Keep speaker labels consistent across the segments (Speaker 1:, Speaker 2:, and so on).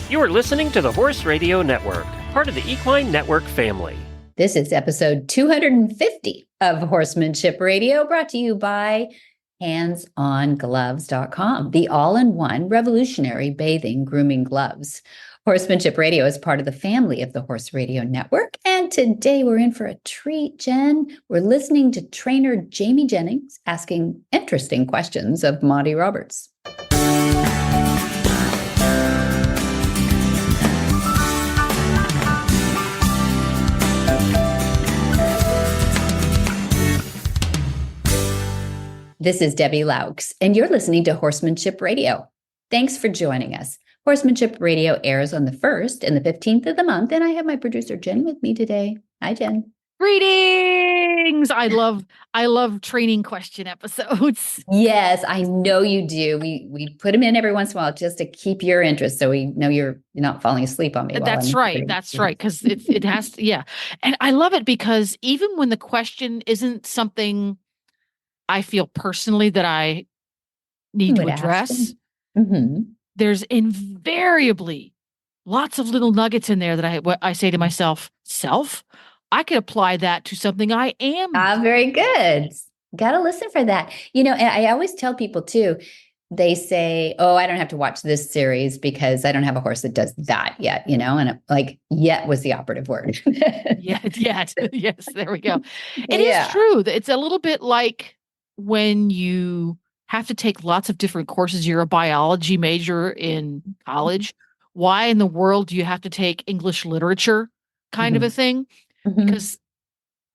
Speaker 1: You are listening to the Horse Radio Network, part of the Equine Network family.
Speaker 2: This is episode 250 of Horsemanship Radio, brought to you by HandsOnGloves.com, the all-in-one revolutionary bathing grooming gloves. Horsemanship Radio is part of the family of the Horse Radio Network, and today we're in for a treat, Jen. We're listening to trainer Jamie Jennings asking interesting questions of Monty Roberts. This is Debbie Laux, and you're listening to Horsemanship Radio. Thanks for joining us. Horsemanship Radio airs on the 1st and the 15th of the month, and I have my producer, Jen, with me today. Hi, Jen.
Speaker 3: Greetings! I love training question episodes.
Speaker 2: Yes, I know you do. We put them in every once in a while just to keep your interest, so we know you're not falling asleep on me.
Speaker 3: That's right. That's right. Because it has to, yeah. And I love it because even when the question isn't something I feel personally that I need to address, there's invariably lots of little nuggets in there that I say to myself, I could apply that to something I am.
Speaker 2: Very good. Got to listen for that. And I always tell people too, they say, oh, I don't have to watch this series because I don't have a horse that does that yet, and I'm like, yet was the operative word.
Speaker 3: Yet. Yes, there we go. It is true. It's a little bit like when you have to take lots of different courses. You're a biology major in college. Why in the world do you have to take English literature kind of a thing? Because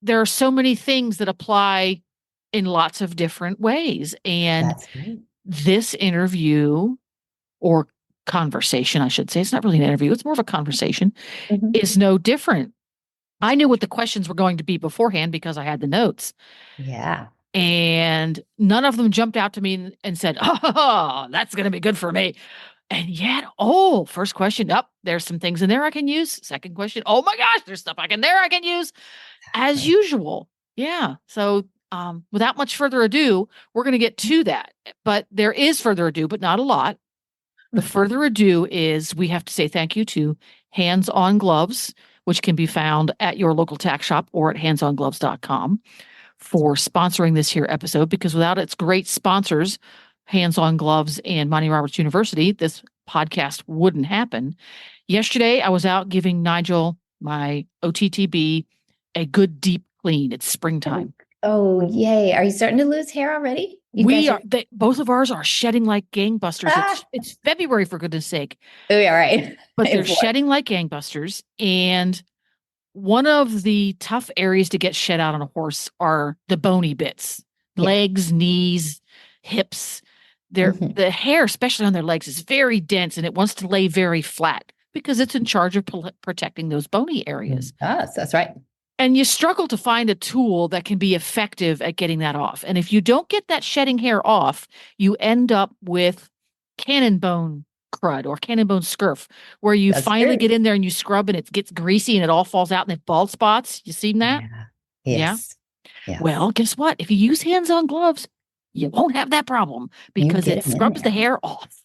Speaker 3: there are so many things that apply in lots of different ways. And this interview or conversation, I should say, it's not really an interview, it's more of a conversation, is no different. I knew what the questions were going to be beforehand because I had the notes.
Speaker 2: Yeah.
Speaker 3: And none of them jumped out to me and said, oh, that's going to be good for me. And yet, first question, there's some things in there I can use. Second question, oh my gosh, there's stuff I can use as usual. Yeah. So without much further ado, we're going to get to that. But there is further ado, but not a lot. The further ado is we have to say thank you to Hands On Gloves, which can be found at your local tack shop or at HandsOnGloves.com. for sponsoring this here episode, because without its great sponsors, Hands On Gloves and Monty Roberts University, this podcast wouldn't happen. Yesterday, I was out giving Nigel, my OTTB, a good deep clean. It's springtime.
Speaker 2: Oh, yay. Are you starting to lose hair already?
Speaker 3: Both of ours are shedding like gangbusters. It's February, for goodness sake.
Speaker 2: Oh, yeah, right.
Speaker 3: But they're shedding like gangbusters. And one of the tough areas to get shed out on a horse are the bony bits, legs, knees, hips. The hair, especially on their legs, is very dense and it wants to lay very flat because it's in charge of protecting those bony areas.
Speaker 2: That's right.
Speaker 3: And you struggle to find a tool that can be effective at getting that off. And if you don't get that shedding hair off, you end up with cannon bone crud or cannon bone scurf, where you finally get in there and you scrub and it gets greasy and it all falls out and it bald spots. You seen that?
Speaker 2: Yeah.
Speaker 3: Well, guess what? If you use Hands On Gloves, you won't have that problem because it scrubs the hair off.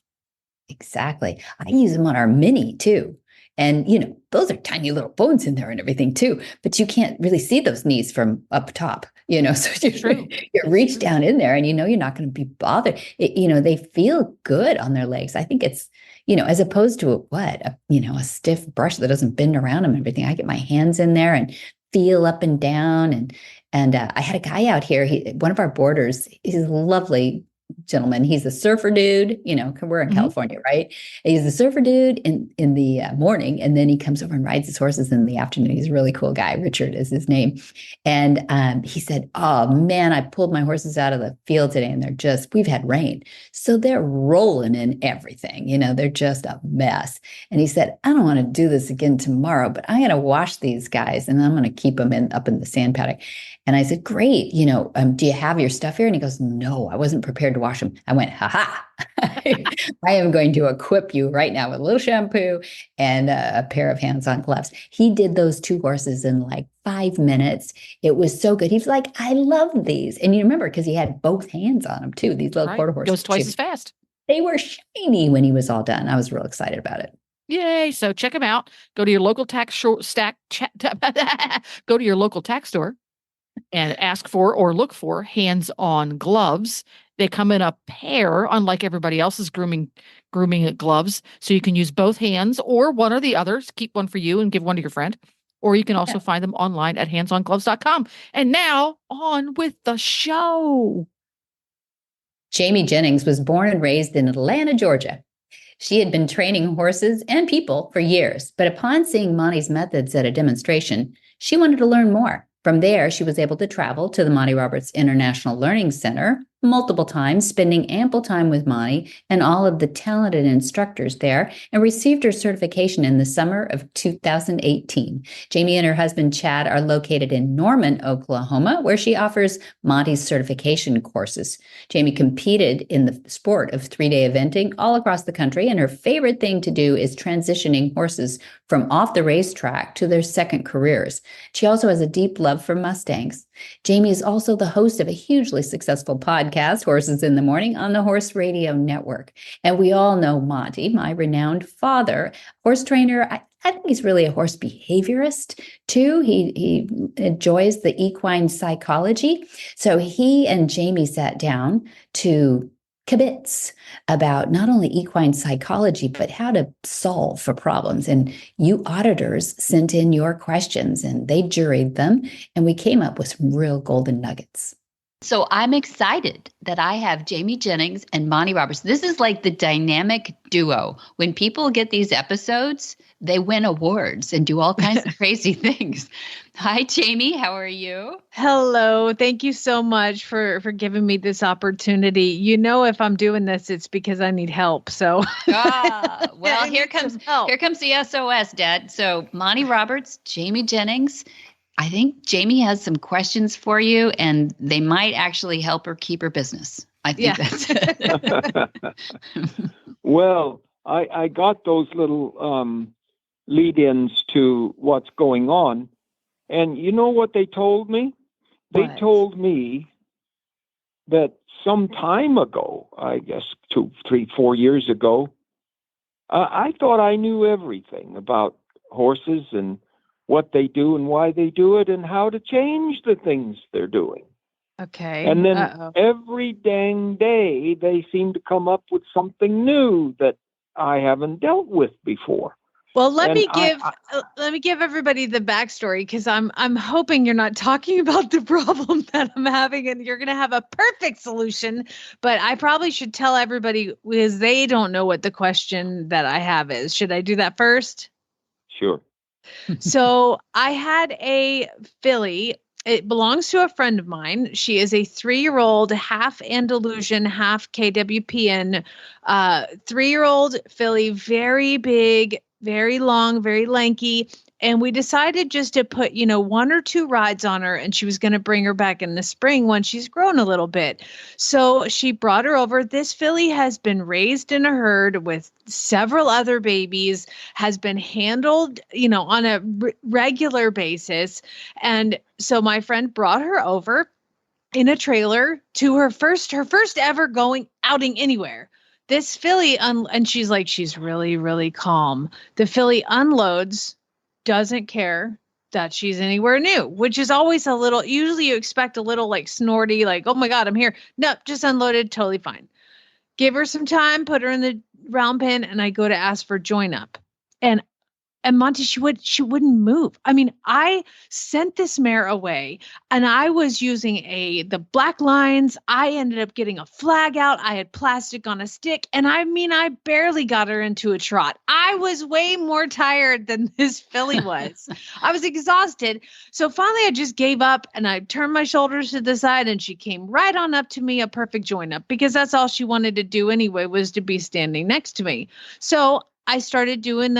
Speaker 2: Exactly. I use them on our Mini too. And, those are tiny little bones in there and everything too, but you can't really see those knees from up top, so you reach down in there and you're not going to be bothered. They feel good on their legs. I think it's, as opposed to a stiff brush that doesn't bend around them and everything. I get my hands in there and feel up and down. And I had a guy out here, one of our boarders, he's a lovely gentleman. He's a surfer dude, we're in California, right? He's a surfer dude in the morning, and then he comes over and rides his horses in the afternoon. He's a really cool guy. Richard is his name. And he said, oh man, I pulled my horses out of the field today and we've had rain. So they're rolling in everything, they're just a mess. And he said, I don't want to do this again tomorrow, but I'm going to wash these guys and I'm going to keep them up in the sand paddock. And I said, great, do you have your stuff here? And he goes, no, I wasn't prepared to wash them. I went, I am going to equip you right now with a little shampoo and a pair of Hands-On gloves. He did those two horses in like 5 minutes. It was so good. He's like, I love these. And you remember, because he had both hands on them too, these little quarter horses.
Speaker 3: Goes twice as fast.
Speaker 2: They were shiny when he was all done. I was real excited about it.
Speaker 3: Yay. So check them out. Go to your local go to your local tack store and ask for or look for hands-on gloves. They come in a pair, unlike everybody else's grooming gloves. So you can use both hands or one or the other. Keep one for you and give one to your friend. Or you can also find them online at handsongloves.com. And now on with the show.
Speaker 2: Jamie Jennings was born and raised in Atlanta, Georgia. She had been training horses and people for years, but upon seeing Monty's methods at a demonstration, she wanted to learn more. From there, she was able to travel to the Monty Roberts International Learning Center multiple times, spending ample time with Monty and all of the talented instructors there, and received her certification in the summer of 2018. Jamie and her husband, Chad, are located in Norman, Oklahoma, where she offers Monty's certification courses. Jamie competed in the sport of 3-day eventing all across the country, and her favorite thing to do is transitioning horses from off the racetrack to their second careers. She also has a deep love for Mustangs. Jamie is also the host of a hugely successful podcast, Horses in the Morning, on the Horse Radio Network. And we all know Monty, my renowned father, horse trainer. I think he's really a horse behaviorist too. He enjoys the equine psychology. So he and Jamie sat down to kibitz about not only equine psychology, but how to solve for problems. And you auditors sent in your questions and they juried them. And we came up with some real golden nuggets.
Speaker 4: So I'm excited that I have Jamie Jennings and Monty Roberts. This is like the dynamic duo. When people get these episodes, they win awards and do all kinds of crazy things. Hi, Jamie. How are you?
Speaker 5: Hello. Thank you so much for giving me this opportunity. You know, if I'm doing this, it's because I need help. So,
Speaker 4: well, here comes the SOS, Dad. So Monty Roberts, Jamie Jennings. I think Jamie has some questions for you, and they might actually help her keep her business. I think that's it.
Speaker 6: Well, I got those little lead-ins to what's going on. And you know what they told me? They told me that some time ago, I guess 2, 3, 4 years ago, I thought I knew everything about horses and what they do and why they do it and how to change the things they're doing.
Speaker 5: Okay.
Speaker 6: And then every dang day, they seem to come up with something new that I haven't dealt with before.
Speaker 5: Well, let me give everybody the backstory, because I'm hoping you're not talking about the problem that I'm having and you're going to have a perfect solution. But I probably should tell everybody, because they don't know what the question that I have is. Should I do that first?
Speaker 6: Sure.
Speaker 5: So I had a filly. It belongs to a friend of mine. She is a 3-year-old, half Andalusian, half KWPN, 3-year-old filly, very big, very long, very lanky. And we decided just to put, 1 or 2 rides on her, and she was going to bring her back in the spring when she's grown a little bit. So she brought her over. This filly has been raised in a herd with several other babies, has been handled, on a regular basis. And so my friend brought her over in a trailer to her first ever going outing anywhere. This filly, and she's really, really calm. The filly unloads, doesn't care that she's anywhere new, which is always a little, usually you expect a little like snorty, like, oh my God, I'm here. Nope, just unloaded, totally fine. Give her some time, put her in the round pen, and I go to ask for join up. And Monty, she wouldn't move. I mean, I sent this mare away and I was using the black lines. I ended up getting a flag out. I had plastic on a stick. And I barely got her into a trot. I was way more tired than this filly was. I was exhausted. So finally I just gave up and I turned my shoulders to the side and she came right on up to me, a perfect join up, because that's all she wanted to do anyway, was to be standing next to me. So I started doing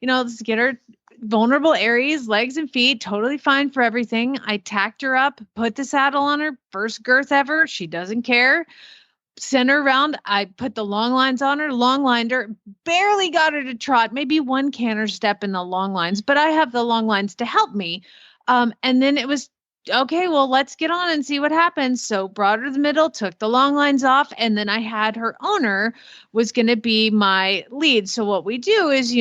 Speaker 5: let's get her vulnerable areas, legs and feet, totally fine for everything. I tacked her up, put the saddle on her, first girth ever. She doesn't care. Sent her around. I put the long lines on her, long lined her, barely got her to trot, maybe 1 canter step in the long lines, but I have the long lines to help me. And then it was okay, well, let's get on and see what happens. So brought her to the middle, took the long lines off, and then I had her owner was going to be my lead. So what we do is,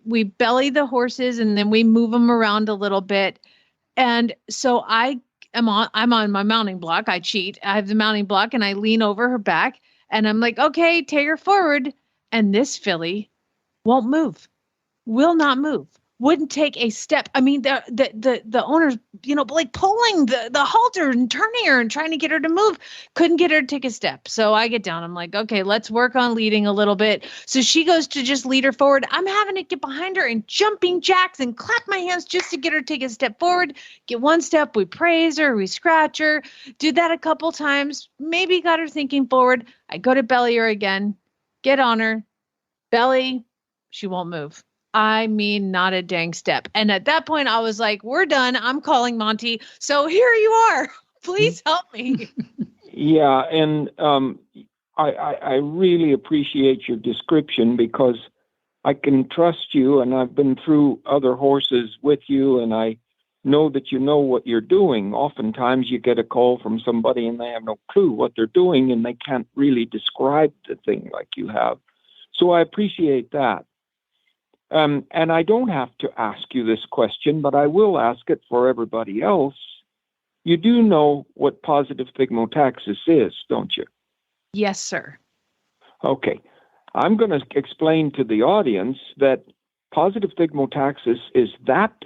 Speaker 5: we belly the horses and then we move them around a little bit. And so I'm on my mounting block. I cheat. I have the mounting block and I lean over her back and I'm like, okay, take her forward. And this filly won't move, will not move. Wouldn't take a step. I mean, the owner's, like pulling the halter and turning her and trying to get her to move. Couldn't get her to take a step. So I get down. I'm like, okay, let's work on leading a little bit. So she goes to just lead her forward. I'm having to get behind her and jumping jacks and clap my hands just to get her to take a step forward. Get one step. We praise her. We scratch her. Did that a couple times. Maybe got her thinking forward. I go to belly her again. Get on her. Belly. She won't move. I mean, not a dang step. And at that point, I was like, we're done. I'm calling Monty. So here you are. Please help me.
Speaker 6: Yeah. And I really appreciate your description because I can trust you. And I've been through other horses with you. And I know that you know what you're doing. Oftentimes you get a call from somebody and they have no clue what they're doing. And they can't really describe the thing like you have. So I appreciate that. And I don't have to ask you this question, but I will ask it for everybody else. You do know what positive thigmotaxis is, don't you?
Speaker 5: Yes, sir.
Speaker 6: Okay. I'm going to explain to the audience that positive thigmotaxis is that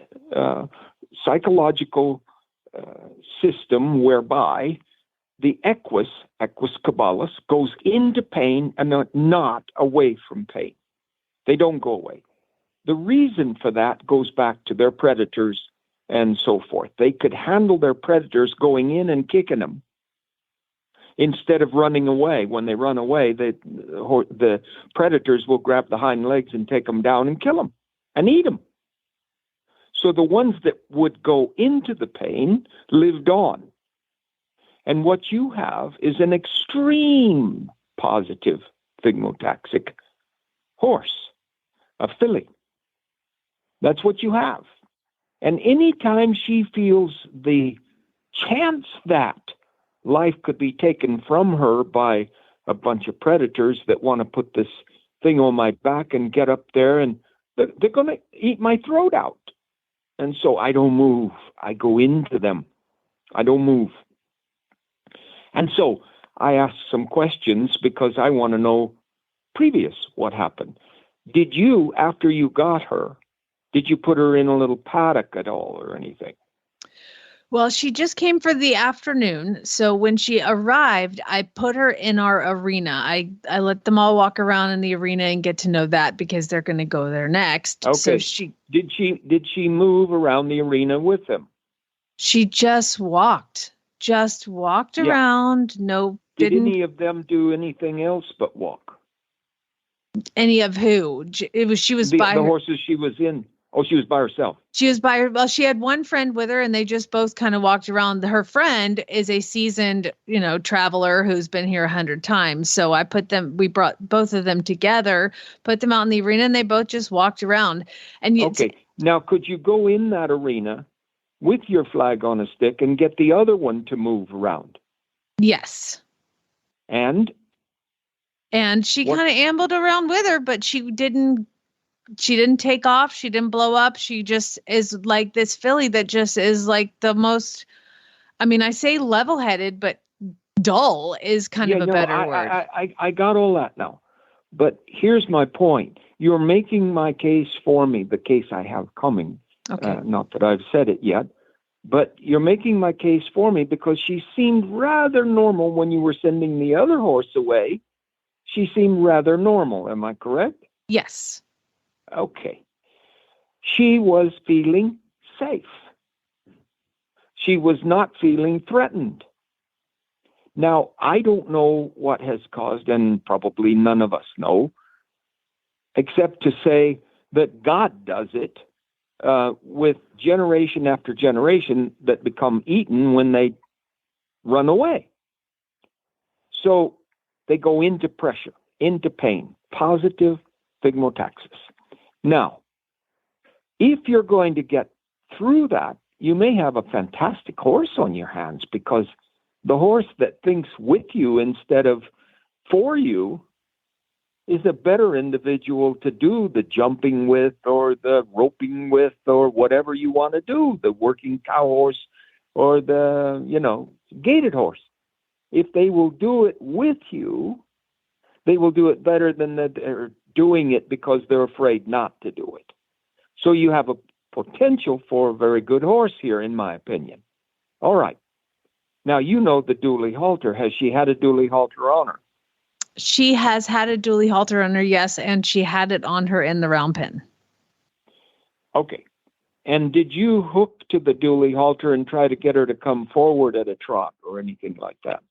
Speaker 6: psychological system whereby the equus caballus, goes into pain and not away from pain. They don't go away. The reason for that goes back to their predators and so forth. They could handle their predators going in and kicking them instead of running away. When they run away, the predators will grab the hind legs and take them down and kill them and eat them. So the ones that would go into the pain lived on. And what you have is an extreme positive thigmotaxic horse, a filly. That's what you have. And anytime she feels the chance that life could be taken from her by a bunch of predators that want to put this thing on my back and get up there and they're going to eat my throat out. And so I don't move. I go into them. I don't move. And so I ask some questions because I want to know previous what happened. Did you, after you got her, did you put her in a little paddock at all or anything?
Speaker 5: Well, she just came for the afternoon. So when she arrived, I put her in our arena. I let them all walk around in the arena and get to know that because they're going to go there next.
Speaker 6: Okay.
Speaker 5: So
Speaker 6: did she move around the arena with them?
Speaker 5: She just walked around. No,
Speaker 6: did any of them do anything else but walk?
Speaker 5: Any of who? She was by
Speaker 6: the horses she was in. Oh, she was by herself.
Speaker 5: She was by her. Well, she had one friend with her and they just both kind of walked around. Her friend is a seasoned, traveler who's been here 100 times. So we brought both of them together, put them out in the arena and they both just walked around. And
Speaker 6: okay. Now, could you go in that arena with your flag on a stick and get the other one to move around?
Speaker 5: Yes.
Speaker 6: And
Speaker 5: she kind of ambled around with her, but she didn't take off. She didn't blow up. She just is like this filly that just is like the most, I say level-headed, but dull is kind of a better word.
Speaker 6: I got all that now. But here's my point. You're making my case for me, the case I have coming.
Speaker 5: Okay.
Speaker 6: Not that I've said it yet, but you're making my case for me because she seemed rather normal when you were sending the other horse away. She seemed rather normal. Am I correct?
Speaker 5: Yes.
Speaker 6: Okay. She was feeling safe. She was not feeling threatened. Now, I don't know what has caused, and probably none of us know, except to say that God does it with generation after generation that become eaten when they run away. So they go into pressure, into pain, positive thigmotaxis. Now, if you're going to get through that, you may have a fantastic horse on your hands, because the horse that thinks with you instead of for you is a better individual to do the jumping with, or the roping with, or whatever you want to do, the working cow horse or the, gaited horse. If they will do it with you, they will do it better than they're doing it because they're afraid not to do it. So you have a potential for a very good horse here, in my opinion. All right. Now, the dually halter. Has she had a dually halter on her?
Speaker 5: She has had a dually halter on her, yes, and she had it on her in the round pen.
Speaker 6: Okay. And did you hook to the dually halter and try to get her to come forward at a trot or anything like that?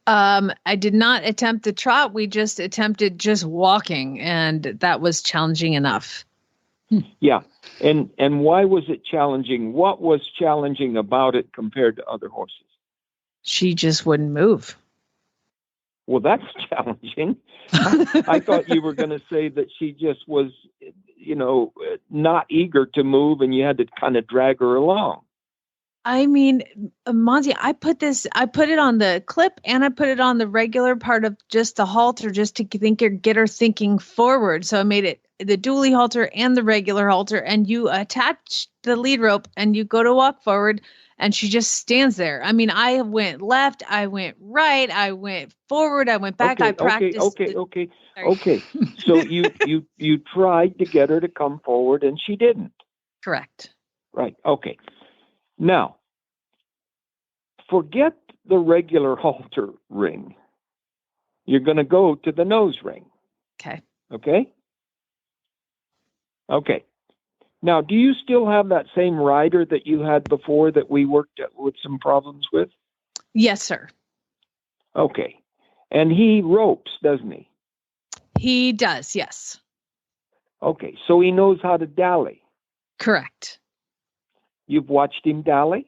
Speaker 5: I did not attempt the trot. We just attempted just walking, and that was challenging enough.
Speaker 6: Yeah. And why was it challenging? What was challenging about it compared to other horses?
Speaker 5: She just wouldn't move.
Speaker 6: Well, that's challenging. I thought you were going to say that she just was, not eager to move, and you had to kind of drag her along.
Speaker 5: I mean, Monty, I put it on the clip, and I put it on the regular part of just the halter, just to get her thinking forward. So I made it the dually halter and the regular halter, and you attach the lead rope and you go to walk forward, and she just stands there. I mean, I went left, I went right, I went forward, I went back. I practiced.
Speaker 6: Okay. So you tried to get her to come forward, and she didn't.
Speaker 5: Correct.
Speaker 6: Right. Okay. Now, forget the regular halter ring. You're going to go to the nose ring.
Speaker 5: Okay.
Speaker 6: Okay? Okay. Now, do you still have that same rider that you had before that we worked with some problems with?
Speaker 5: Yes, sir.
Speaker 6: Okay. And he ropes, doesn't he?
Speaker 5: He does, yes.
Speaker 6: Okay. So he knows how to dally.
Speaker 5: Correct.
Speaker 6: You've watched him dally?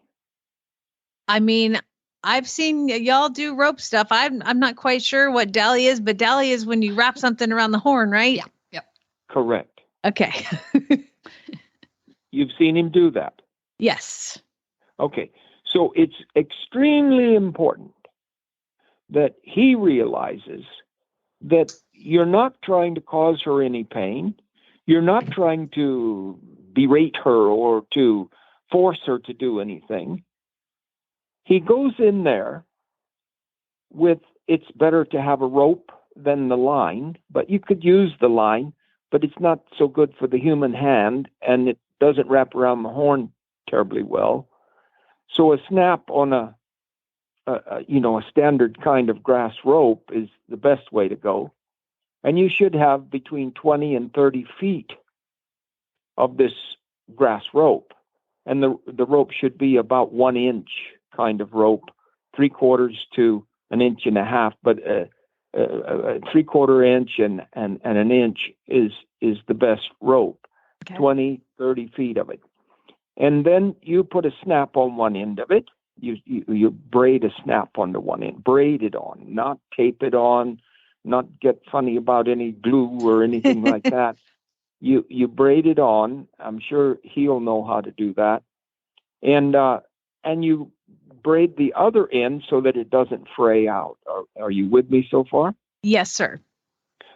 Speaker 5: I mean, I've seen y'all do rope stuff. I'm not quite sure what dally is, but dally is when you wrap something around the horn, right?
Speaker 4: Yeah. Yep.
Speaker 6: Correct.
Speaker 5: Okay.
Speaker 6: You've seen him do that?
Speaker 5: Yes.
Speaker 6: Okay. So it's extremely important that he realizes that you're not trying to cause her any pain. You're not trying to berate her or to force her to do anything. He goes in there with, it's better to have a rope than the line, but you could use the line, but it's not so good for the human hand, and it doesn't wrap around the horn terribly well. So a snap on a standard kind of grass rope is the best way to go. And you should have between 20 and 30 feet of this grass rope. And the rope should be about 1 inch kind of rope, 3/4 to 1.5 inches, but a 3/4 inch and an inch is the best rope. Okay. 20, 30 feet of it. And then you put a snap on one end of it. You braid a snap onto one end, braid it on, not tape it on, not get funny about any glue or anything like that. You braid it on. I'm sure he'll know how to do that. And you braid the other end so that it doesn't fray out. Are you with me so far?
Speaker 5: Yes, sir.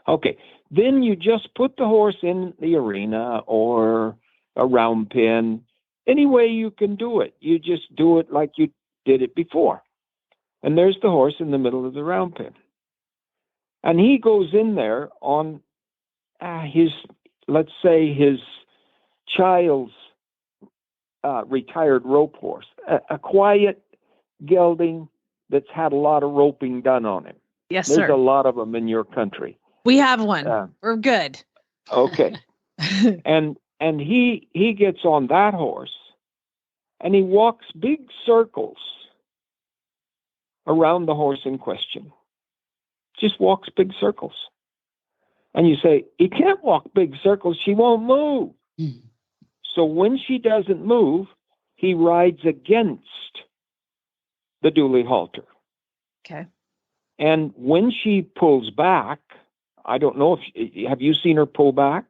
Speaker 6: Okay. Then you just put the horse in the arena or a round pen. Any way you can do it. You just do it like you did it before. And there's the horse in the middle of the round pen. And he goes in there on his child's retired rope horse, a quiet gelding that's had a lot of roping done on him.
Speaker 5: Yes,
Speaker 6: There's
Speaker 5: sir.
Speaker 6: a lot of them in your country.
Speaker 5: We have one. We're good.
Speaker 6: Okay. And he gets on that horse and he walks big circles around the horse in question. Just walks big circles. And you say, he can't walk big circles. She won't move. Mm. So when she doesn't move, he rides against the dually halter.
Speaker 5: Okay.
Speaker 6: And when she pulls back, I don't know have you seen her pull back?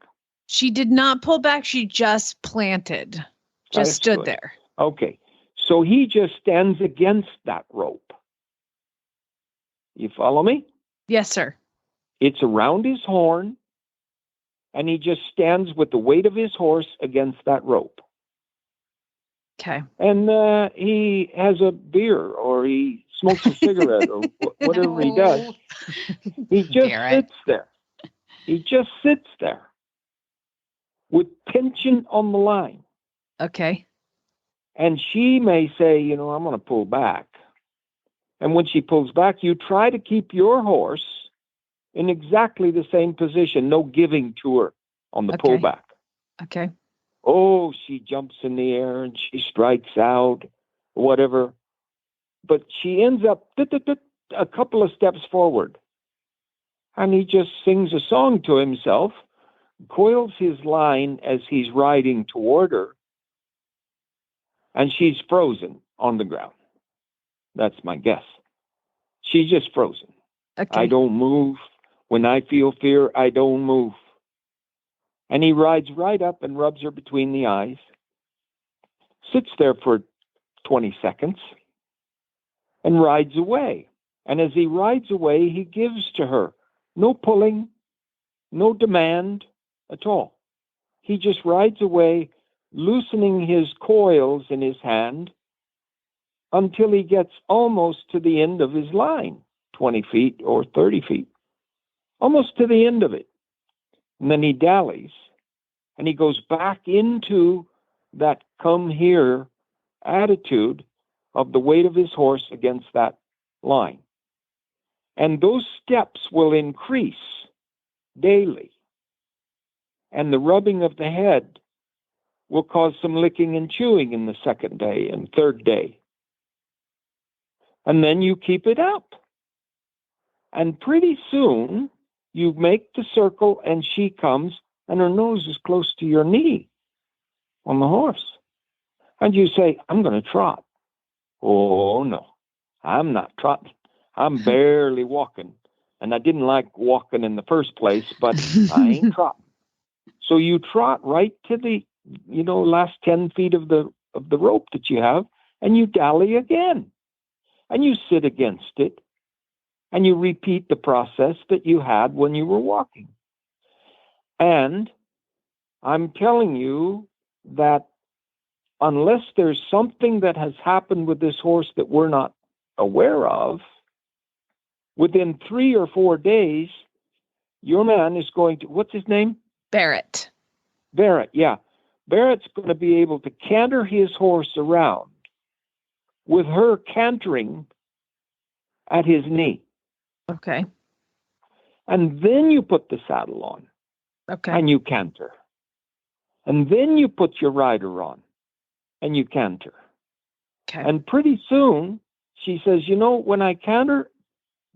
Speaker 5: She did not pull back. She just planted, just stood there.
Speaker 6: Okay. So he just stands against that rope. You follow me?
Speaker 5: Yes, sir.
Speaker 6: It's around his horn, and he just stands with the weight of his horse against that rope.
Speaker 5: Okay.
Speaker 6: And he has a beer, or he smokes a cigarette, or whatever he does. He just sits there. He just sits there with tension on the line.
Speaker 5: Okay.
Speaker 6: And she may say, you know, I'm going to pull back. And when she pulls back, you try to keep your horse in exactly the same position, no giving to her on the pullback.
Speaker 5: Okay.
Speaker 6: Oh, she jumps in the air and she strikes out, whatever. But she ends up a couple of steps forward. And he just sings a song to himself, coils his line as he's riding toward her, and she's frozen on the ground. That's my guess. She's just frozen.
Speaker 5: Okay.
Speaker 6: I don't move. When I feel fear, I don't move. And he rides right up and rubs her between the eyes, sits there for 20 seconds, and rides away. And as he rides away, he gives to her no pulling, no demand at all. He just rides away, loosening his coils in his hand until he gets almost to the end of his line, 20 feet or 30 feet, almost to the end of it. And then he dallies, and he goes back into that come here attitude of the weight of his horse against that line. And those steps will increase daily. And the rubbing of the head will cause some licking and chewing in the second day and third day. And then you keep it up. And pretty soon, you make the circle and she comes and her nose is close to your knee on the horse. And you say, I'm going to trot. Oh, no, I'm not trotting. I'm barely walking. And I didn't like walking in the first place, but I ain't trotting. So you trot right to the, last 10 feet of the rope that you have, and you dally again. And you sit against it, and you repeat the process that you had when you were walking. And I'm telling you that unless there's something that has happened with this horse that we're not aware of, within 3 or 4 days, your man is going to, what's his name?
Speaker 5: Barrett,
Speaker 6: yeah. Barrett's going to be able to canter his horse around with her cantering at his knee.
Speaker 5: Okay.
Speaker 6: And then you put the saddle on.
Speaker 5: Okay.
Speaker 6: And you canter. And then you put your rider on and you canter.
Speaker 5: Okay.
Speaker 6: And pretty soon she says, when I canter,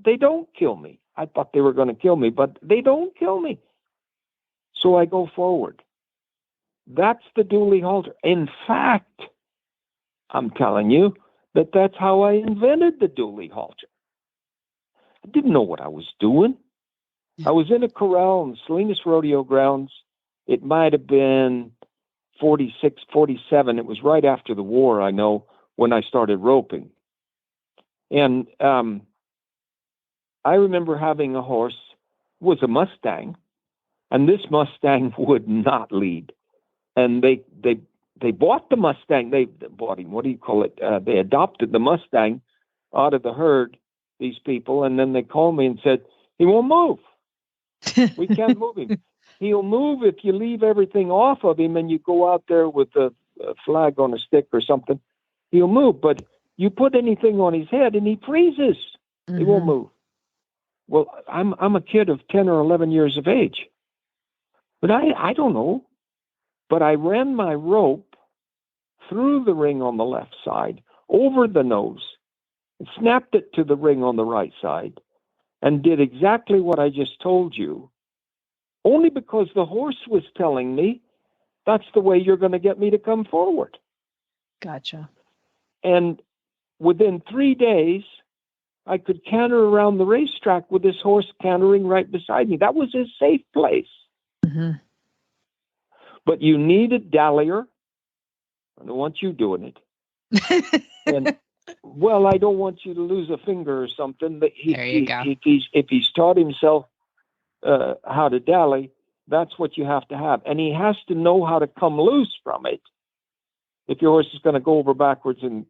Speaker 6: they don't kill me. I thought they were going to kill me, but they don't kill me. So I go forward. That's the dually halter. In fact, I'm telling you that's how I invented the dually halter. I didn't know what I was doing. I was in a corral in Salinas Rodeo Grounds. It might have been 46, 47. It was right after the war, I know, when I started roping. And I remember having a horse, it was a Mustang, and this Mustang would not lead. And they bought the Mustang. They bought him. What do you call it? They adopted the Mustang out of the herd, these people. And then they called me and said, he won't move. We can't move him. He'll move if you leave everything off of him and you go out there with a flag on a stick or something. He'll move. But you put anything on his head and he freezes. Mm-hmm. He won't move. Well, I'm a kid of 10 or 11 years of age. But I don't know. But I ran my rope through the ring on the left side, over the nose, and snapped it to the ring on the right side, and did exactly what I just told you, only because the horse was telling me that's the way you're going to get me to come forward.
Speaker 5: Gotcha.
Speaker 6: And within 3 days, I could canter around the racetrack with this horse cantering right beside me. That was his safe place. Mm-hmm. But you need a dallier. I don't want you doing it. And well, I don't want you to lose a finger or something. But
Speaker 4: There you go.
Speaker 6: If he's taught himself how to dally, that's what you have to have. And he has to know how to come loose from it. If your horse is going to go over backwards and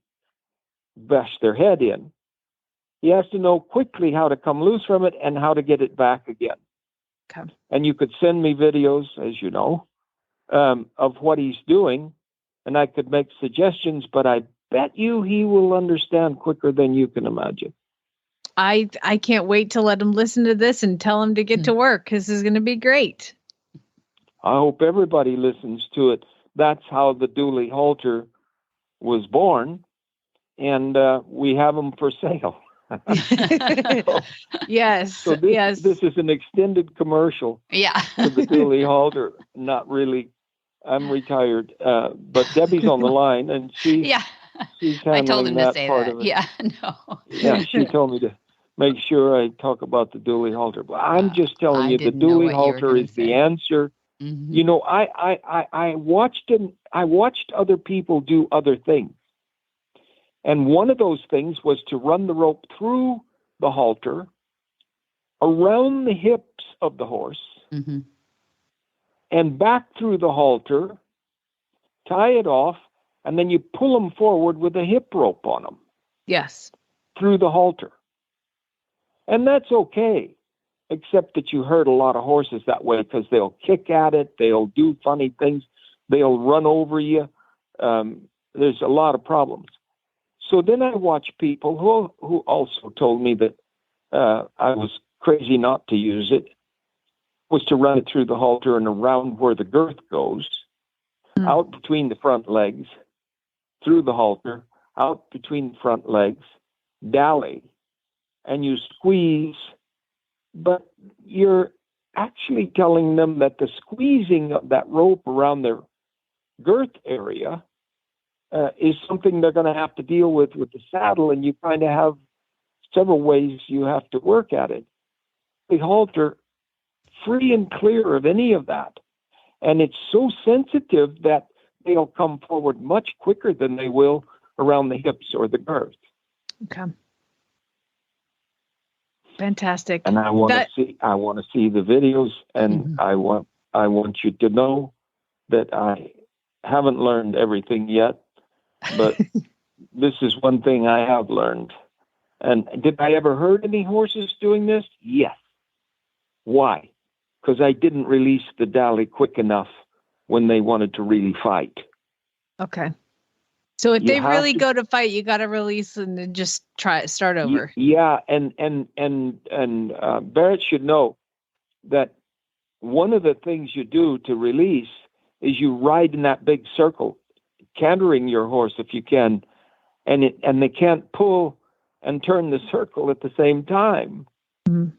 Speaker 6: bash their head in, he has to know quickly how to come loose from it and how to get it back again.
Speaker 5: Okay.
Speaker 6: And you could send me videos, as you know, of what he's doing, and I could make suggestions, but I bet you he will understand quicker than you can imagine.
Speaker 5: I can't wait to let him listen to this and tell him to get to work. This is going to be great.
Speaker 6: I hope everybody listens to it. That's how the dually halter was born, and we have them for sale.
Speaker 5: Yes.
Speaker 6: So
Speaker 5: yes.
Speaker 6: This is an extended commercial
Speaker 4: Yeah.
Speaker 6: for the dually halter. Not really. I'm retired, but Debbie's on the line, and she's
Speaker 4: I told him
Speaker 6: handling
Speaker 4: to
Speaker 6: that
Speaker 4: say
Speaker 6: part
Speaker 4: that.
Speaker 6: of it.
Speaker 4: Yeah, no.
Speaker 6: Yeah, she told me to make sure I talk about the dually halter. But I'm just telling
Speaker 4: I
Speaker 6: you, the
Speaker 4: didn't know what
Speaker 6: dually
Speaker 4: you were
Speaker 6: halter
Speaker 4: gonna
Speaker 6: is the
Speaker 4: say.
Speaker 6: answer.
Speaker 4: Mhm.
Speaker 6: You know, I watched other people do other things. And one of those things was to run the rope through the halter, around the hips of the horse,
Speaker 4: Mhm.
Speaker 6: and back through the halter, tie it off, and then you pull them forward with a hip rope on them
Speaker 5: Yes.
Speaker 6: through the halter. And that's okay, except that you hurt a lot of horses that way because they'll kick at it, they'll do funny things, they'll run over you. There's a lot of problems. So then I watch people who also told me that I was crazy not to use it, was to run it through the halter and around where the girth goes, out between the front legs, through the halter, out between the front legs, dally, and you squeeze, but you're actually telling them that the squeezing of that rope around their girth area is something they're going to have to deal with the saddle, and you kind of have several ways you have to work at it. The halter, free and clear of any of that. And it's so sensitive that they'll come forward much quicker than they will around the hips or the girth.
Speaker 5: Okay. Fantastic.
Speaker 6: And I want to see the videos, and I want you to know that I haven't learned everything yet, but this is one thing I have learned. And did I ever hurt any horses doing this? Yes. Why? Because I didn't release the dally quick enough when they wanted to really fight.
Speaker 5: Okay. So if they really go to fight, you got to release and then just start over.
Speaker 6: Yeah, and Barrett should know that one of the things you do to release is you ride in that big circle, cantering your horse if you can, and they can't pull and turn the circle at the same time.
Speaker 5: Mm-hmm.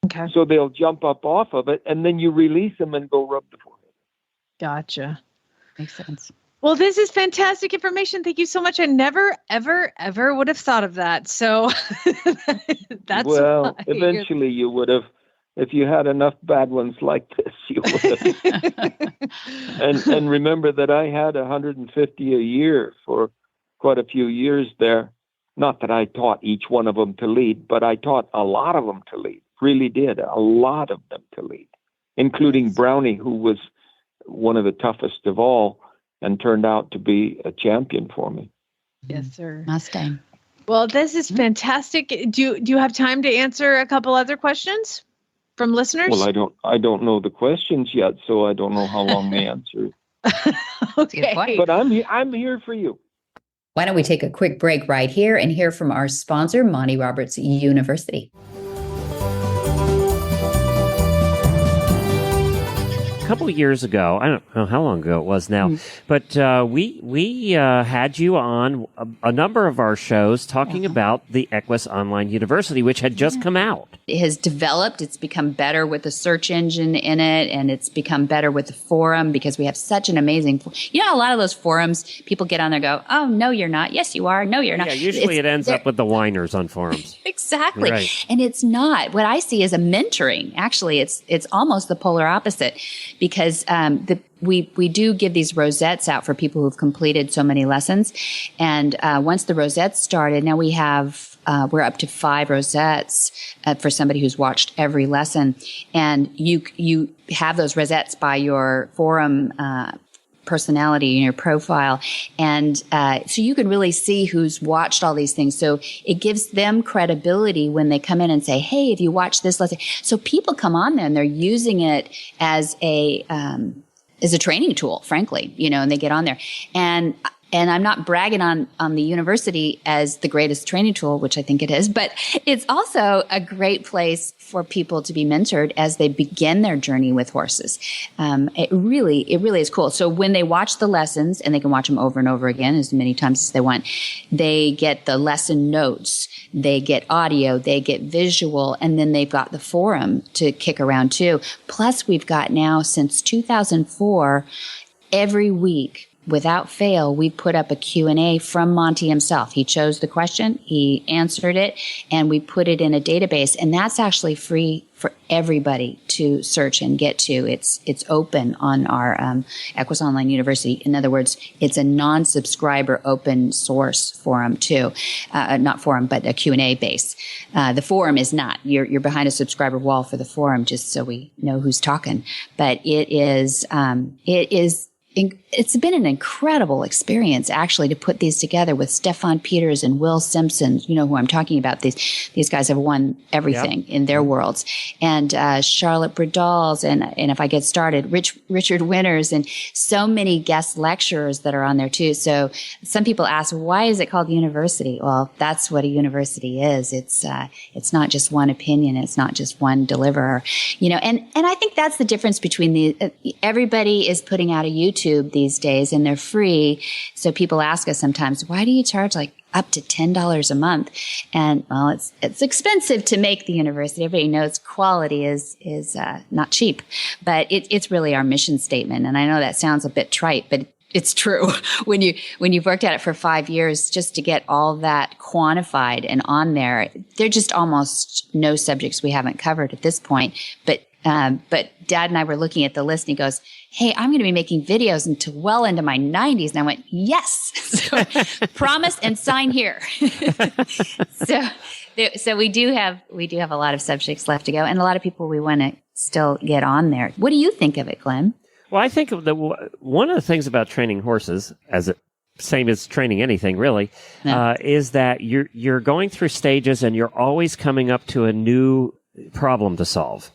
Speaker 5: Okay.
Speaker 6: So they'll jump up off of it, and then you release them and go rub the forehead.
Speaker 5: Gotcha.
Speaker 4: Makes sense.
Speaker 5: Well, this is fantastic information. Thank you so much. I never, ever, ever would have thought of that. So that's
Speaker 6: eventually you would have, if you had enough bad ones like this, you would have. and remember that I had 150 a year for quite a few years there. Not that I taught each one of them to lead, but I taught a lot of them to lead. Really did, a lot of them to lead, including Brownie, who was one of the toughest of all and turned out to be a champion for me.
Speaker 5: Yes, sir.
Speaker 4: Mustang.
Speaker 5: Well, this is fantastic. Do you have time to answer a couple other questions from listeners?
Speaker 6: Well, I don't know the questions yet, so I don't know how long the answer is.
Speaker 5: Okay.
Speaker 6: But I'm here for you.
Speaker 2: Why don't we take a quick break right here and hear from our sponsor, Monty Roberts University.
Speaker 1: A couple of years ago, I don't know how long ago it was now, but we had you on a number of our shows talking about the Equus Online University, which had just come out.
Speaker 4: It has developed. It's become better with the search engine in it, and it's become better with the forum because we have such an amazing, a lot of those forums, people get on there and go, oh, no, you're not. Yes, you are. No, you're not.
Speaker 1: Yeah, usually it ends up with the whiners on forums.
Speaker 4: Exactly.
Speaker 1: Right.
Speaker 4: And it's not. What I see is a mentoring. Actually, it's almost the polar opposite.
Speaker 2: because we do give these rosettes out for people who've completed so many lessons. And once the rosettes started, now we have we're up to 5 rosettes for somebody who's watched every lesson. And you have those rosettes by your forum personality in your profile. And so you can really see who's watched all these things. So it gives them credibility when they come in and say, hey, have you watched this lesson? So people come on there and they're using it as a training tool, frankly, and they get on there. And I'm not bragging on the university as the greatest training tool, which I think it is, but it's also a great place for people to be mentored as they begin their journey with horses. It really is cool. So when they watch the lessons, and they can watch them over and over again as many times as they want, they get the lesson notes, they get audio, they get visual, and then they've got the forum to kick around too. Plus we've got now since 2004, every week, without fail, we put up a Q&A from Monty himself. He chose the question, he answered it, and we put it in a database. And that's actually free for everybody to search and get to. It's open on our Equus Online University. In other words, it's a non-subscriber open source forum too. Not forum, but a Q&A base. The forum is not. You're behind a subscriber wall for the forum, just so we know who's talking. But it's been an incredible experience, actually, to put these together with Stefan Peters and Will Simpson. You know who I'm talking about. These guys have won everything in their worlds. And Charlotte Bradals, and if I get started, Richard Winters, and so many guest lecturers that are on there too. So some people ask, why is it called university? Well, that's what a university is. It's not just one opinion. It's not just one deliverer. And I think that's the difference between everybody is putting out a YouTube these days, and they're free. So people ask us sometimes, why do you charge like up to $10 a month? And well, it's expensive to make the university. Everybody knows quality is not cheap, but it's really our mission statement. And I know that sounds a bit trite, but it's true. When you've worked at it for 5 years, just to get all that quantified and on there, there are just almost no subjects we haven't covered at this point. But Dad and I were looking at the list, and he goes, hey, I'm going to be making videos well into my 90s. And I went, yes. So promise and sign here. So we do have a lot of subjects left to go, and a lot of people we want to still get on there. What do you think of it, Glenn?
Speaker 1: Well, I think one of the things about training horses, same as training anything really, is that you're going through stages, and you're always coming up to a new problem to solve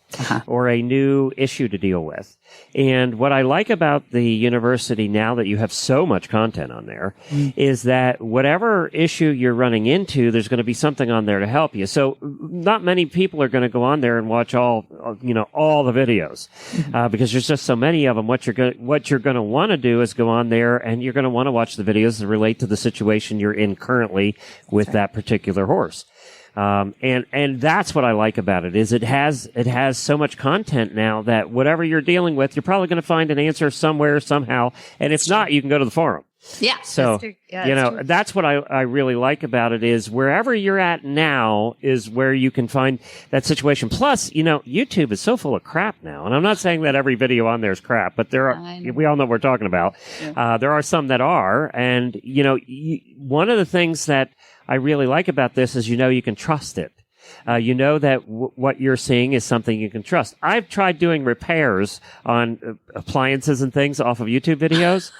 Speaker 1: or a new issue to deal with. And what I like about the university now that you have so much content on there is that whatever issue you're running into, there's going to be something on there to help you. So not many people are going to go on there and watch all the videos because there's just so many of them. What you're going to want to do is go on there, and you're going to want to watch the videos that relate to the situation you're in currently with that particular horse. And that's what I like about it, is it has so much content now that whatever you're dealing with, you're probably going to find an answer somewhere, somehow. And if not, you can go to the forum.
Speaker 2: Yeah.
Speaker 1: So, that's what I really like about it, is wherever you're at now is where you can find that situation. Plus, YouTube is so full of crap now. And I'm not saying that every video on there is crap, but we all know what we're talking about. Yeah. There are some that are. And, one of the things that I really like about this is, you can trust it. That what you're seeing is something you can trust. I've tried doing repairs on appliances and things off of YouTube videos,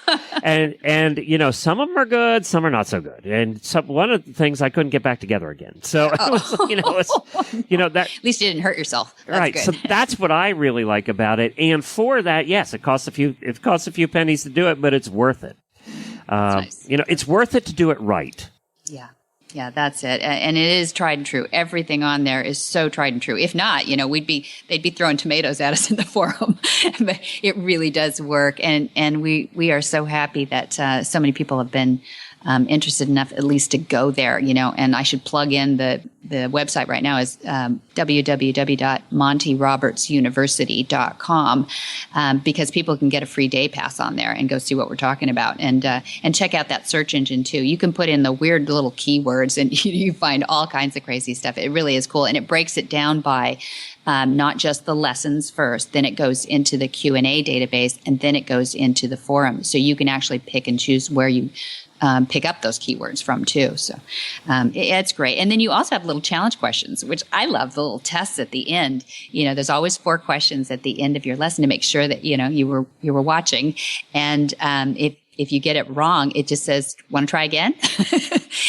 Speaker 1: and some of them are good, some are not so good. And one of the things I couldn't get back together again. So that
Speaker 2: at least you didn't hurt yourself. That's
Speaker 1: right.
Speaker 2: Good.
Speaker 1: So that's what I really like about it. And for that, yes, it costs a few pennies to do it, but it's worth it.
Speaker 2: Nice.
Speaker 1: It's worth it to do it right.
Speaker 2: Yeah. Yeah, that's it. And it is tried and true. Everything on there is so tried and true. If not, they'd be throwing tomatoes at us in the forum. But it really does work. And we are so happy that so many people have been interested enough at least to go there, and I should plug in the website right now is www.montyrobertsuniversity.com because people can get a free day pass on there and go see what we're talking about, and check out that search engine too. You can put in the weird little keywords, and you find all kinds of crazy stuff. It really is cool, and it breaks it down by
Speaker 4: not just the lessons first. Then it goes into the Q&A database, and then it goes into the forum. So you can actually pick and choose where you pick up those keywords from too. So it's great. And then you also have little challenge questions, which I love, the little tests at the end. There's always 4 questions at the end of your lesson to make sure that, you were watching. And if you get it wrong, it just says, want to try again?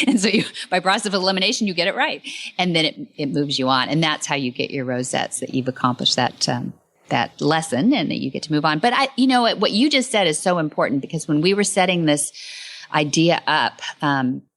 Speaker 4: And so by process of elimination, you get it right. And then it moves you on. And that's how you get your rosettes, that you've accomplished that lesson and that you get to move on. But what you just said is so important, because when we were setting this idea up,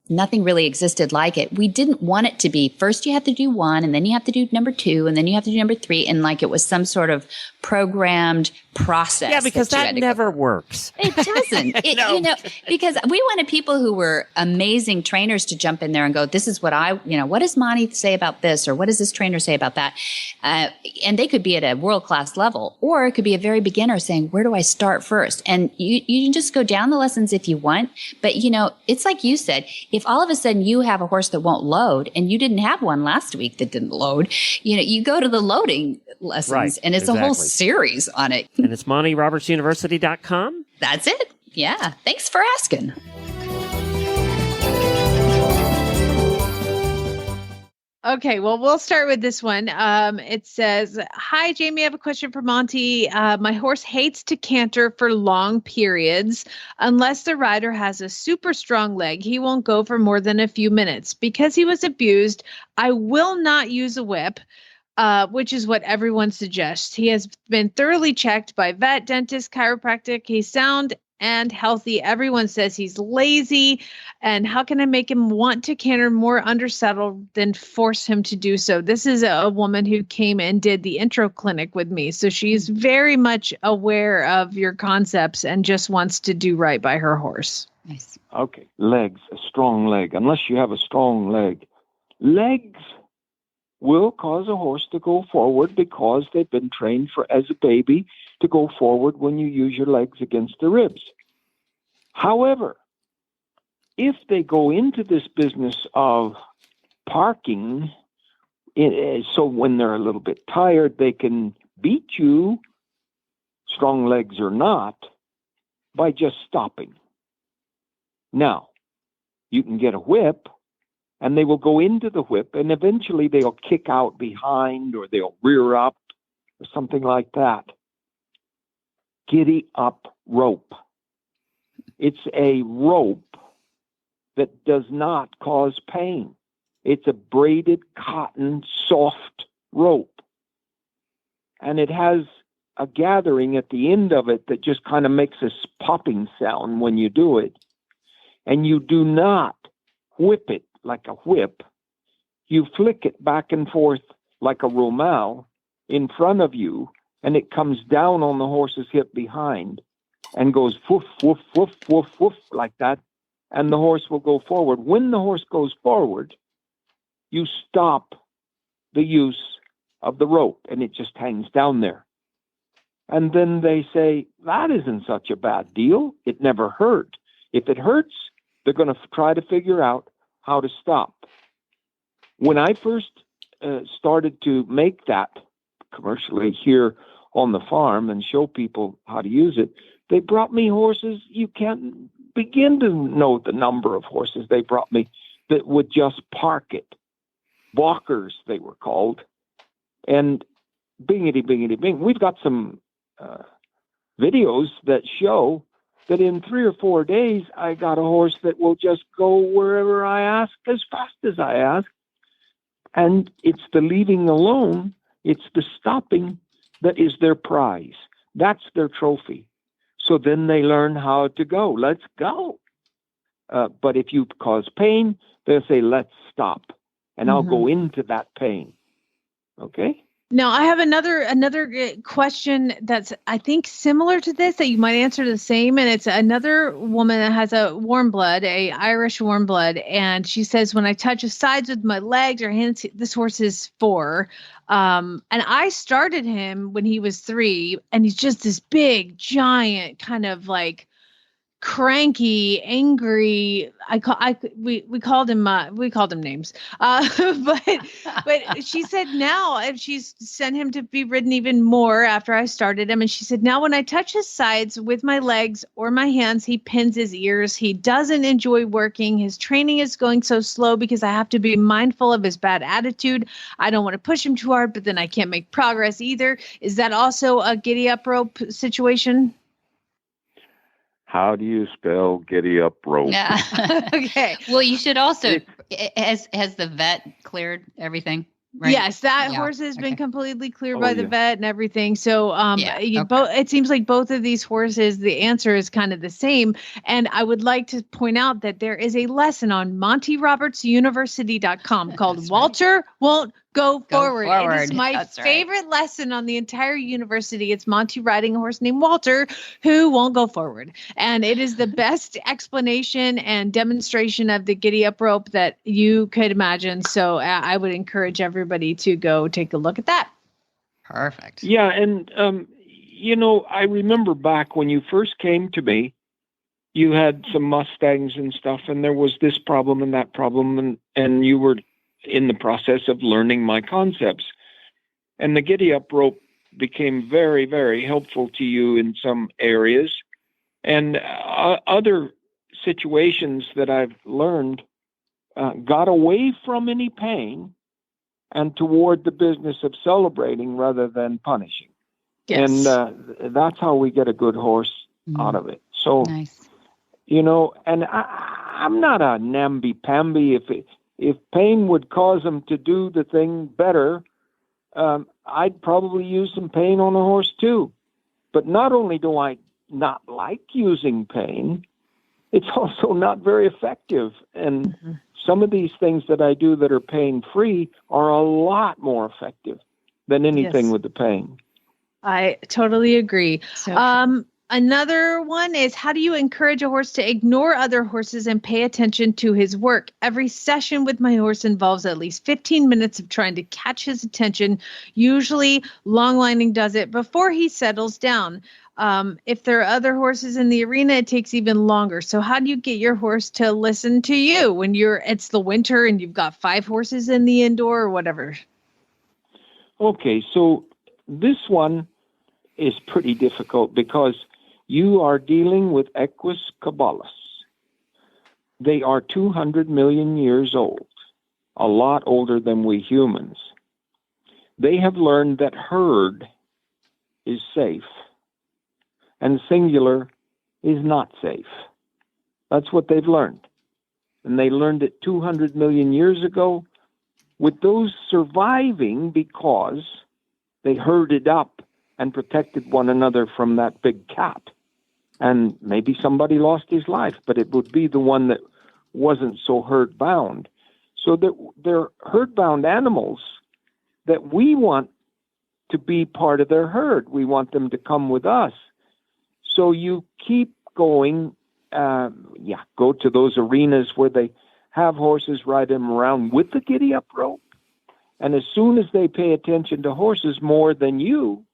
Speaker 4: nothing really existed like it. We didn't want it to be first you have to do 1, and then you have to do number 2, and then you have to do number 3, and like it was some sort of programmed process.
Speaker 1: Yeah, because that never works.
Speaker 4: It doesn't.
Speaker 1: No.
Speaker 4: Because we wanted people who were amazing trainers to jump in there and go, this is what what does Monty say about this? Or what does this trainer say about that? And they could be at a world-class level, or it could be a very beginner saying, where do I start first? And you can just go down the lessons if you want. But, it's like you said, if all of a sudden you have a horse that won't load, and you didn't have one last week that didn't load, you go to the loading lessons,
Speaker 1: right,
Speaker 4: and it's a whole series on it.
Speaker 1: And it's MontyRobertsUniversity.com?
Speaker 4: That's it. Yeah. Thanks for asking.
Speaker 5: Okay, well, we'll start with this one. It says, hi, Jamie, I have a question for Monty. My horse hates to canter for long periods. Unless the rider has a super strong leg, he won't go for more than a few minutes. Because he was abused, I will not use a whip, which is what everyone suggests. He has been thoroughly checked by vet, dentist, chiropractic. He's sound and healthy. Everyone says he's lazy. And how can I make him want to canter more undersettled than force him to do so? This is a woman who came and did the intro clinic with me. So she's very much aware of your concepts and just wants to do right by her horse.
Speaker 4: Nice.
Speaker 6: Okay. Legs, a strong leg. Unless you have a strong leg. Legs will cause a horse to go forward because they've been trained as a baby to go forward when you use your legs against the ribs. However, if they go into this business of parking, so when they're a little bit tired, they can beat you, strong legs or not, by just stopping. Now, you can get a whip, and they will go into the whip, and eventually they'll kick out behind, or they'll rear up, or something like that. Giddy up rope. It's a rope that does not cause pain. It's a braided cotton soft rope. And it has a gathering at the end of it that just kind of makes a popping sound when you do it. And you do not whip it like a whip. You flick it back and forth like a romal in front of you, and it comes down on the horse's hip behind and goes woof, woof, woof, woof, woof, like that, and the horse will go forward. When the horse goes forward, you stop the use of the rope, and it just hangs down there. And then they say, that isn't such a bad deal. It never hurt. If it hurts, they're going to try to figure out how to stop. When I first started to make that commercially here on the farm and show people how to use it, they brought me horses. You can't begin to know the number of horses they brought me that would just park it. Walkers, they were called. And bingity, bingity, bing. We've got some videos that show that in 3 or 4 days, I got a horse that will just go wherever I ask, as fast as I ask. And it's the leaving alone, it's the stopping that is their prize. That's their trophy. So then they learn how to go. Let's go. But if you cause pain, they'll say, let's stop. And I'll go into that pain. Okay?
Speaker 5: Now, I have another question that's, I think, similar to this that you might answer the same. And it's another woman that has a warm blood, a Irish warm blood. And she says, when I touch his sides with my legs or hands, this horse is 4. And I started him when he was 3, and he's just this big, giant, kind of like cranky, angry. We called him names. But she said now, if she's sent him to be ridden even more after I started him, and she said now when I touch his sides with my legs or my hands, he pins his ears. He doesn't enjoy working. His training is going so slow because I have to be mindful of his bad attitude. I don't want to push him too hard, but then I can't make progress either. Is that also a giddy up rope situation?
Speaker 6: How do you spell giddy up rope?
Speaker 4: Yeah.
Speaker 5: Okay.
Speaker 4: Well, you should also, has the vet cleared everything? Right?
Speaker 5: Yes, that horse has been completely cleared by the vet and everything. So it seems like both of these horses, the answer is kind of the same. And I would like to point out that there is a lesson on MontyRobertsUniversity.com called Walter Won't Go Forward. It is my favorite lesson on the entire university. It's Monty riding a horse named Walter who won't go forward. And it is the best explanation and demonstration of the giddy up rope that you could imagine. So I would encourage everybody to go take a look at that.
Speaker 4: Perfect.
Speaker 6: Yeah. And, I remember back when you first came to me, you had some Mustangs and stuff, and there was this problem and that problem, and you were in the process of learning my concepts. And the giddy up rope became very, very helpful to you in some areas. And other situations that I've learned got away from any pain and toward the business of celebrating rather than punishing.
Speaker 5: Yes.
Speaker 6: And that's how we get a good horse out of it. So,
Speaker 4: nice.
Speaker 6: And I'm not a namby-pamby. If pain would cause them to do the thing better, I'd probably use some pain on a horse too. But not only do I not like using pain, it's also not very effective. And some of these things that I do that are pain-free are a lot more effective than anything with the pain.
Speaker 5: I totally agree.
Speaker 4: So
Speaker 5: another one is, how do you encourage a horse to ignore other horses and pay attention to his work? Every session with my horse involves at least 15 minutes of trying to catch his attention. Usually long lining does it before he settles down. If there are other horses in the arena, it takes even longer. So how do you get your horse to listen to you when it's the winter and you've got 5 horses in the indoor or whatever?
Speaker 6: Okay, so this one is pretty difficult because you are dealing with Equus caballus. They are 200 million years old, a lot older than we humans. They have learned that herd is safe and singular is not safe. That's what they've learned. And they learned it 200 million years ago, with those surviving because they herded up and protected one another from that big cat. And maybe somebody lost his life, but it would be the one that wasn't so herd-bound. So they're herd-bound animals that we want to be part of their herd. We want them to come with us. So you keep going, go to those arenas where they have horses, ride them around with the giddy-up rope. And as soon as they pay attention to horses more than you,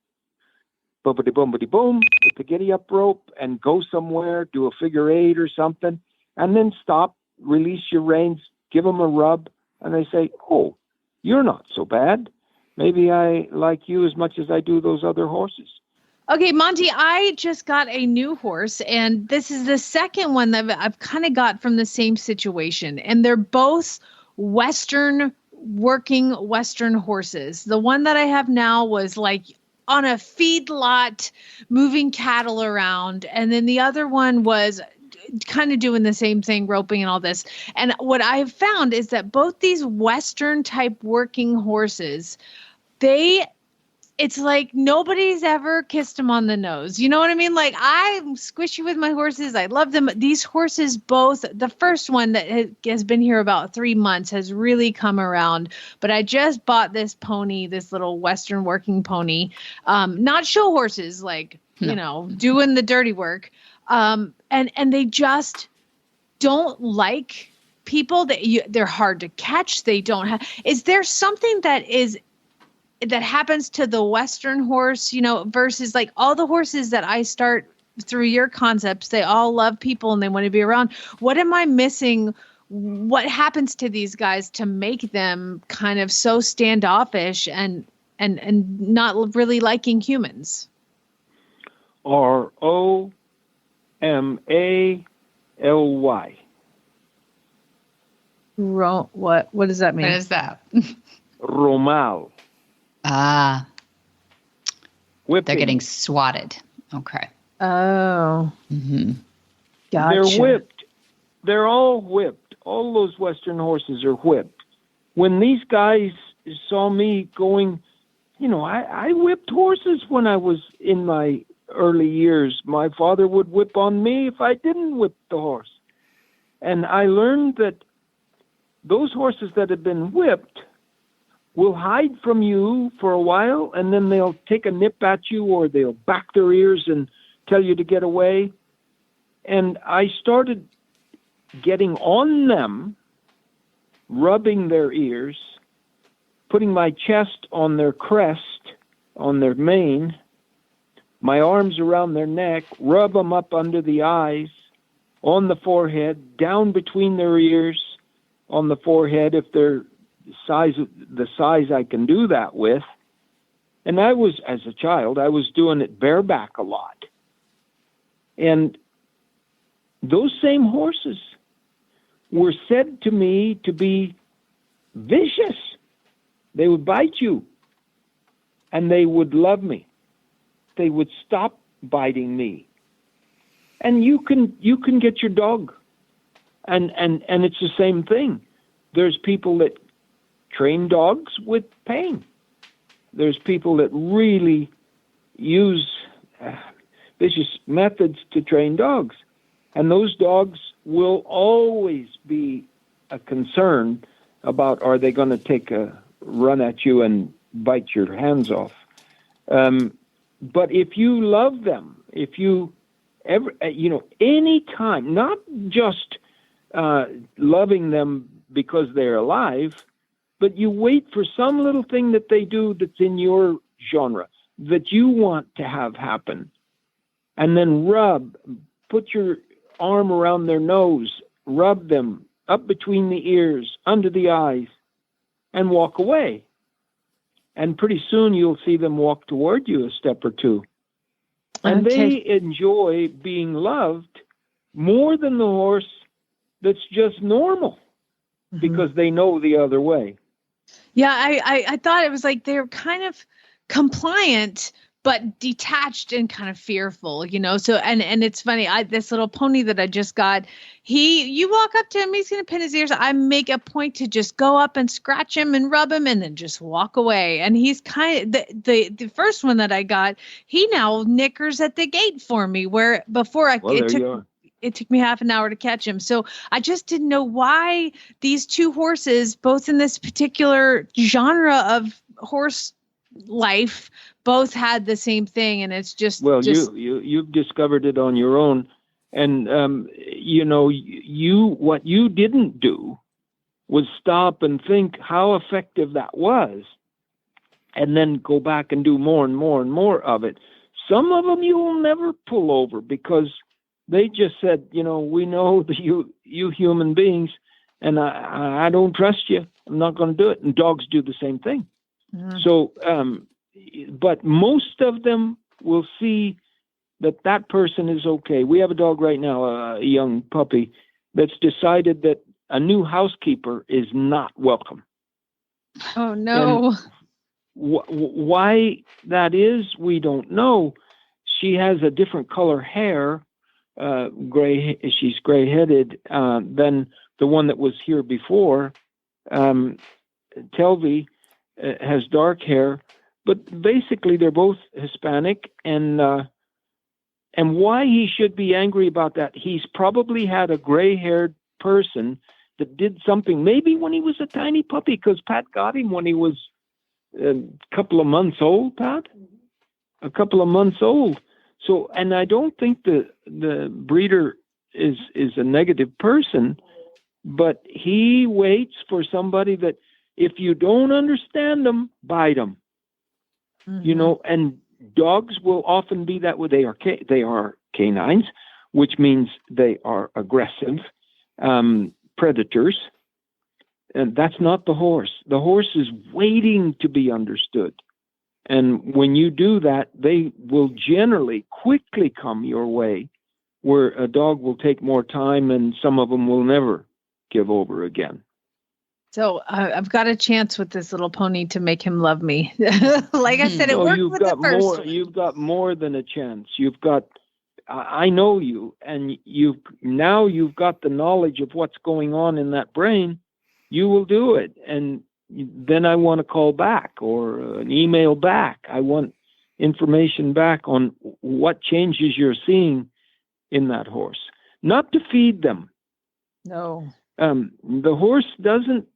Speaker 6: boom-a-de-boom-a-de-boom, with the giddy-up rope and go somewhere, do a figure 8 or something, and then stop, release your reins, give them a rub, and they say, oh, you're not so bad. Maybe I like you as much as I do those other horses.
Speaker 5: Okay, Monty, I just got a new horse, and this is the second one that I've kind of got from the same situation. And they're both working Western horses. The one that I have now was like on a feedlot, moving cattle around. And then the other one was kind of doing the same thing, roping and all this. And what I have found is that both these Western type working horses, it's like nobody's ever kissed them on the nose. You know what I mean? Like, I'm squishy with my horses. I love them. These horses, both, the first one that has been here about 3 months has really come around. But I just bought this pony, this little Western working pony, not show horses, like, doing the dirty work. And they just don't like people. They're hard to catch. They don't have. Is there something that happens to the Western horse, versus like all the horses that I start through your concepts, they all love people and they want to be around. What am I missing? What happens to these guys to make them kind of so standoffish and not really liking humans?
Speaker 6: ROMALY.
Speaker 5: What does that mean?
Speaker 4: What is that?
Speaker 6: Romal.
Speaker 4: Ah,
Speaker 6: Whipping.
Speaker 4: they're getting swatted. Okay.
Speaker 5: Oh.
Speaker 4: Mm-hmm.
Speaker 5: Gotcha.
Speaker 6: They're whipped. They're all whipped. All those Western horses are whipped. When these guys saw me going, I whipped horses when I was in my early years. My father would whip on me if I didn't whip the horse. And I learned that those horses that have been whipped will hide from you for a while, and then they'll take a nip at you, or they'll back their ears and tell you to get away. And I started getting on them, rubbing their ears, putting my chest on their crest, on their mane, my arms around their neck, rub them up under the eyes, on the forehead, down between their ears, on the forehead if they're the size I can do that with. And I was, as a child, I was doing it bareback a lot. And those same horses were said to me to be vicious. They would bite you, and they would love me. They would stop biting me. And you can get your dog. And it's the same thing. There's people that train dogs with pain. There's people that really use vicious methods to train dogs. And those dogs will always be a concern about, are they going to take a run at you and bite your hands off? But if you love them, if you ever, any time, not just loving them because they're alive, but you wait for some little thing that they do that's in your genre, that you want to have happen, and then put your arm around their nose, rub them up between the ears, under the eyes, and walk away. And pretty soon you'll see them walk toward you a step or two. And they enjoy being loved more than the horse that's just normal, because they know the other way.
Speaker 5: Yeah, I thought it was like they're kind of compliant, but detached and kind of fearful, So, and it's funny. This little pony that I just got, you walk up to him, he's going to pin his ears. I make a point to just go up and scratch him and rub him, and then just walk away. And he's kind of the first one that I got. He now nickers at the gate for me, where before it took me half an hour to catch him. So I just didn't know why these two horses, both in this particular genre of horse life, both had the same thing. And it's just, you've discovered it on your own.
Speaker 6: And, what you didn't do was stop and think how effective that was, and then go back and do more and more and more of it. Some of them you will never pull over because they just said, we know that you human beings, and I don't trust you. I'm not going to do it. And dogs do the same thing. Mm-hmm. So, but most of them will see that person is okay. We have a dog right now, a young puppy, that's decided that a new housekeeper is not welcome.
Speaker 5: Oh, no.
Speaker 6: Why that is, we don't know. She has a different color hair. She's gray-headed than the one that was here before. Telvi has dark hair, but basically they're both Hispanic. And why he should be angry about that? He's probably had a gray-haired person that did something, maybe when he was a tiny puppy, because Pat got him when he was a couple of months old. Pat, a couple of months old. So, and I don't think the breeder is a negative person, but he waits for somebody that, if you don't understand them, bite them, and dogs will often be that way. They are canines, which means they are aggressive predators. And that's not the horse. The horse is waiting to be understood. And when you do that, they will generally quickly come your way, where a dog will take more time and some of them will never give over again.
Speaker 5: So I've got a chance with this little pony to make him love me. Like I said, it worked with the first one.
Speaker 6: You've got more than a chance. I know you, and you've got the knowledge of what's going on in that brain. You will do it. And then I want a call back or an email back. I want information back on what changes you're seeing in that horse. Not to feed them.
Speaker 5: No.
Speaker 6: The horse doesn't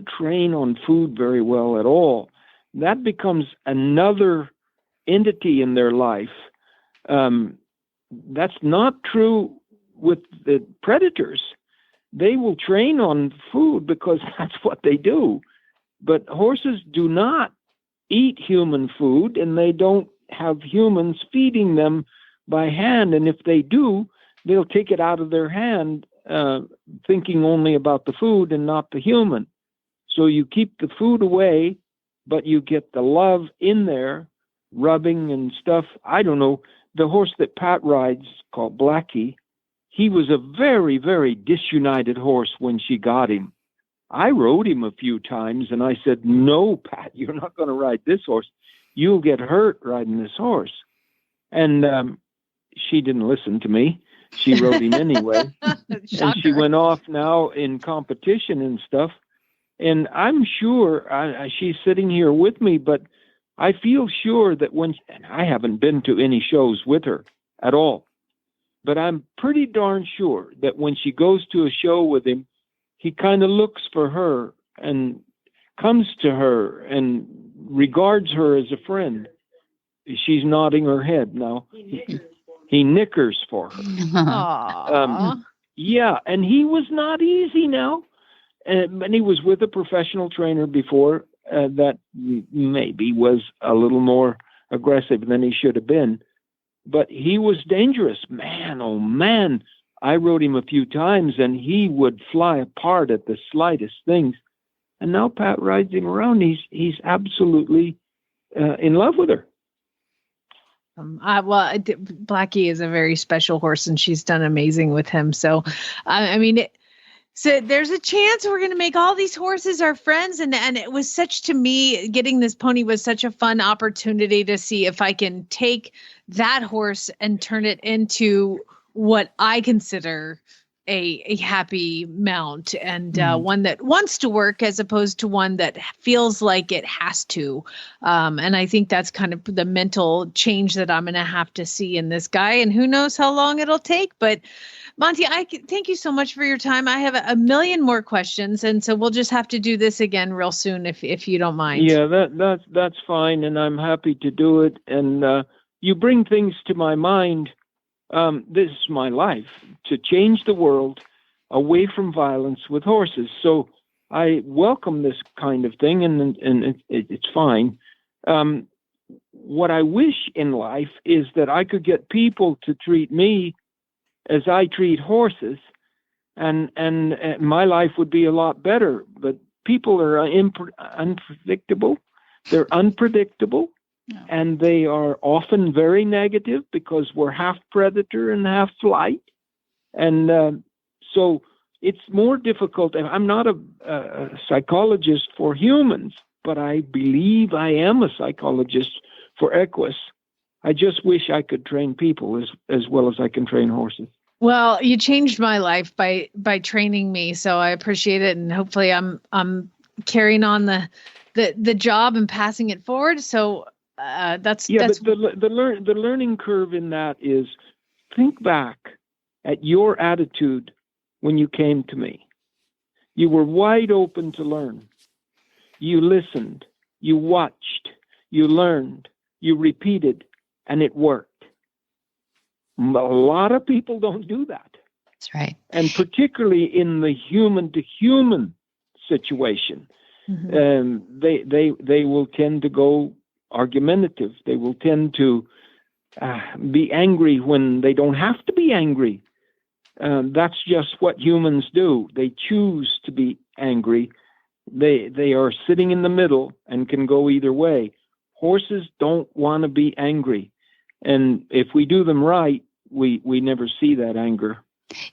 Speaker 6: train on food very well at all. That becomes another entity in their life. That's not true with the predators. They will train on food because that's what they do. But horses do not eat human food, and they don't have humans feeding them by hand. And if they do, they'll take it out of their hand, thinking only about the food and not the human. So you keep the food away, but you get the love in there, rubbing and stuff. I don't know. The horse that Pat rides, called Blackie, he was a very, very disunited horse when she got him. I rode him a few times, and I said, "No, Pat, you're not going to ride this horse. You'll get hurt riding this horse." And she didn't listen to me. She rode him anyway. And she went off now in competition and stuff. And I'm sure she's sitting here with me, but I feel sure that and I haven't been to any shows with her at all, but I'm pretty darn sure that when she goes to a show with him, he kind of looks for her and comes to her and regards her as a friend. She's nodding her head now. He nickers for her. Yeah, and he was not easy now. And he was with a professional trainer before that maybe was a little more aggressive than he should have been. But he was dangerous. Man, oh man. I rode him a few times, and he would fly apart at the slightest things. And now Pat rides him around. He's absolutely in love with her.
Speaker 5: Blackie is a very special horse, and she's done amazing with him. So, so there's a chance we're going to make all these horses our friends. And it was to me, getting this pony was such a fun opportunity to see if I can take that horse and turn it into what I consider a happy mount, and one that wants to work as opposed to one that feels like it has to. And I think that's kind of the mental change that I'm going to have to see in this guy, and who knows how long it'll take. But Monty, thank you so much for your time. I have a million more questions, and so we'll just have to do this again real soon if you don't mind.
Speaker 6: Yeah, that's fine, and I'm happy to do it. And you bring things to my mind. This is my life, to change the world away from violence with horses. So I welcome this kind of thing, and it's fine. What I wish in life is that I could get people to treat me as I treat horses, and my life would be a lot better. But people are unpredictable. They're unpredictable. No. And they are often very negative because we're half predator and half flight. And so it's more difficult. I'm not a psychologist for humans, but I believe I am a psychologist for equus. I just wish I could train people as well as I can train horses.
Speaker 5: Well, you changed my life by training me, so I appreciate it. And hopefully I'm carrying on the job and passing it forward. So that's
Speaker 6: but the learning curve in that is, think back at your attitude when you came to me. You were wide open to learn. You listened, you watched, you learned, you repeated, and it worked. A lot of people don't do that.
Speaker 4: That's right.
Speaker 6: And particularly in the human to human situation, they will tend to go argumentative. They will tend to be angry when they don't have to be angry. That's just what humans do. They choose to be angry. They are sitting in the middle and can go either way. Horses don't want to be angry. And if we do them right, we never see that anger.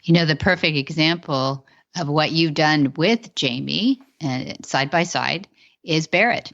Speaker 4: You know, the perfect example of what you've done with Jamie side by side is Barrett.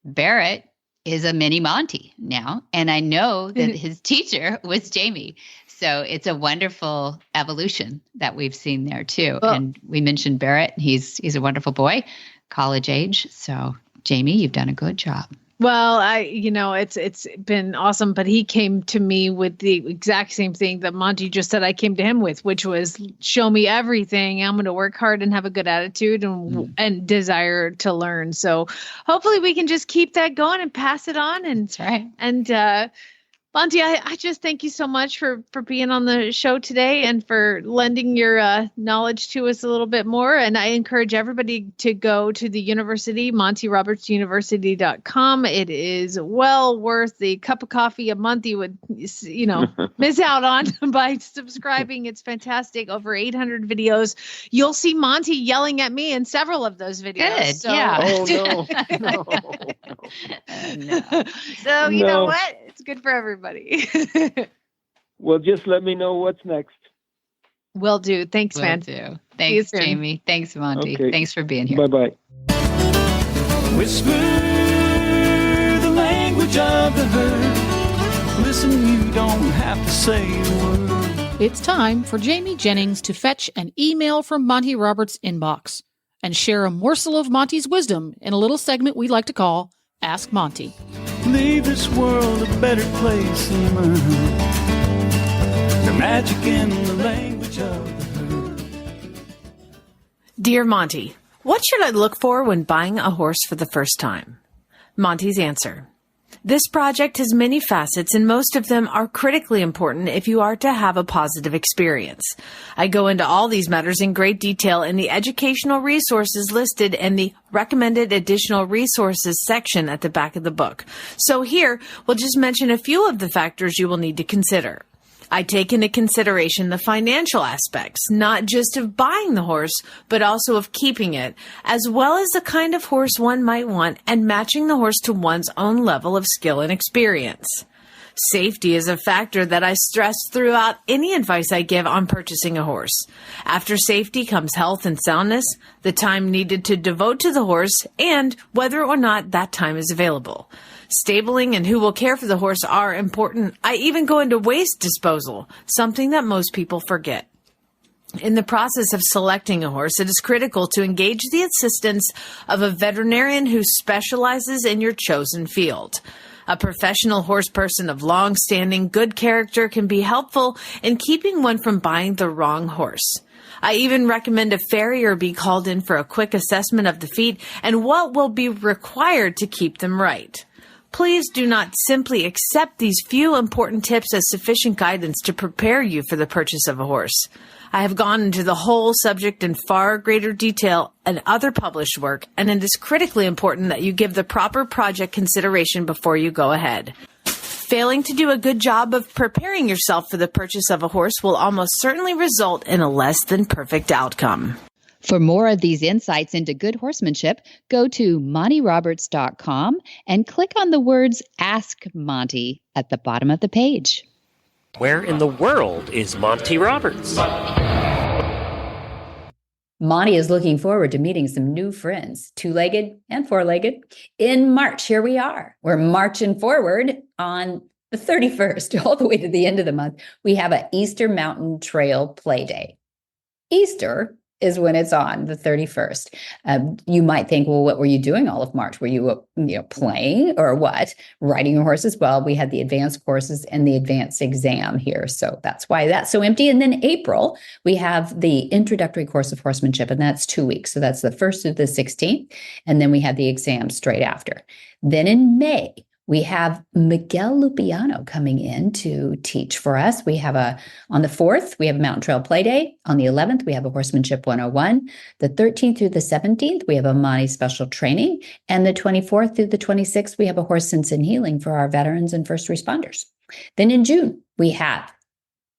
Speaker 4: Barrett is a mini Monty now, and I know that his teacher was Jamie. So it's a wonderful evolution that we've seen there too.
Speaker 5: Well,
Speaker 4: and we mentioned Barrett. He's a wonderful boy, college age. So Jamie, you've done a good job.
Speaker 5: Well, it's been awesome, but he came to me with the exact same thing that Monty just said I came to him with, which was show me everything. I'm going to work hard and have a good attitude and desire to learn. So hopefully we can just keep that going and pass it on. And
Speaker 4: that's right.
Speaker 5: And Monty, I just thank you so much for being on the show today and for lending your knowledge to us a little bit more. And I encourage everybody to go to the university, MontyRobertsUniversity.com. It is well worth the cup of coffee a month you would, miss out on by subscribing. It's fantastic. Over 800 videos. You'll see Monty yelling at me in several of those videos.
Speaker 4: Good.
Speaker 5: So.
Speaker 4: Yeah.
Speaker 6: Oh, no.
Speaker 5: No. So you know what? It's good for everybody.
Speaker 6: Well, just let me know what's next.
Speaker 5: Will do. Thanks,
Speaker 4: Will
Speaker 5: man.
Speaker 4: do. Thanks, Jamie. Thanks, Monty.
Speaker 6: Okay.
Speaker 4: Thanks for being here.
Speaker 6: Bye-bye.
Speaker 7: Whisper the language of the herd. Listen, you don't have to say a word.
Speaker 3: It's time for Jamie Jennings to fetch an email from Monty Roberts' inbox and share a morsel of Monty's wisdom in a little segment we like to call Ask Monty.
Speaker 7: Leave this world a better place than mine. The magic in the language of the herd.
Speaker 8: Dear Monty, what should I look for when buying a horse for the first time? Monty's answer. This project has many facets, and most of them are critically important if you are to have a positive experience. I go into all these matters in great detail in the educational resources listed in the recommended additional resources section at the back of the book. So here, we'll just mention a few of the factors you will need to consider. I take into consideration the financial aspects, not just of buying the horse, but also of keeping it, as well as the kind of horse one might want and matching the horse to one's own level of skill and experience. Safety is a factor that I stress throughout any advice I give on purchasing a horse. After safety comes health and soundness, the time needed to devote to the horse, and whether or not that time is available. Stabling and who will care for the horse are important. I even go into waste disposal, something that most people forget. In the process of selecting a horse, it is critical to engage the assistance of a veterinarian who specializes in your chosen field. A professional horse person of long-standing good character can be helpful in keeping one from buying the wrong horse. I even recommend a farrier be called in for a quick assessment of the feet and what will be required to keep them right. Please do not simply accept these few important tips as sufficient guidance to prepare you for the purchase of a horse. I have gone into the whole subject in far greater detail in other published work, and it is critically important that you give the proper project consideration before you go ahead. Failing to do a good job of preparing yourself for the purchase of a horse will almost certainly result in a less than perfect outcome.
Speaker 4: For more of these insights into good horsemanship, go to MontyRoberts.com and click on the words Ask Monty at the bottom of the page.
Speaker 1: Where in the world is Monty Roberts?
Speaker 2: Monty is looking forward to meeting some new friends, two-legged and four-legged. In March, here we are. We're marching forward on the 31st, all the way to the end of the month. We have an Easter Mountain Trail Play Day. Easter is when it's on, the 31st. You might think, well, what were you doing all of March? Were you, playing or what? Riding your horse as well. We had the advanced courses and the advanced exam here. So that's why that's so empty. And then April, we have the introductory course of horsemanship, and that's 2 weeks. So that's the 1st through the 16th. And then we have the exam straight after. Then in May, We have Miguel Lupiano coming in to teach for us. We have on the 4th, we have a Mountain Trail Play Day. On the 11th, we have a Horsemanship 101. The 13th through the 17th, we have a Monty special training. And the 24th through the 26th, we have a Horse Sense and Healing for our veterans and first responders. Then in June, we have,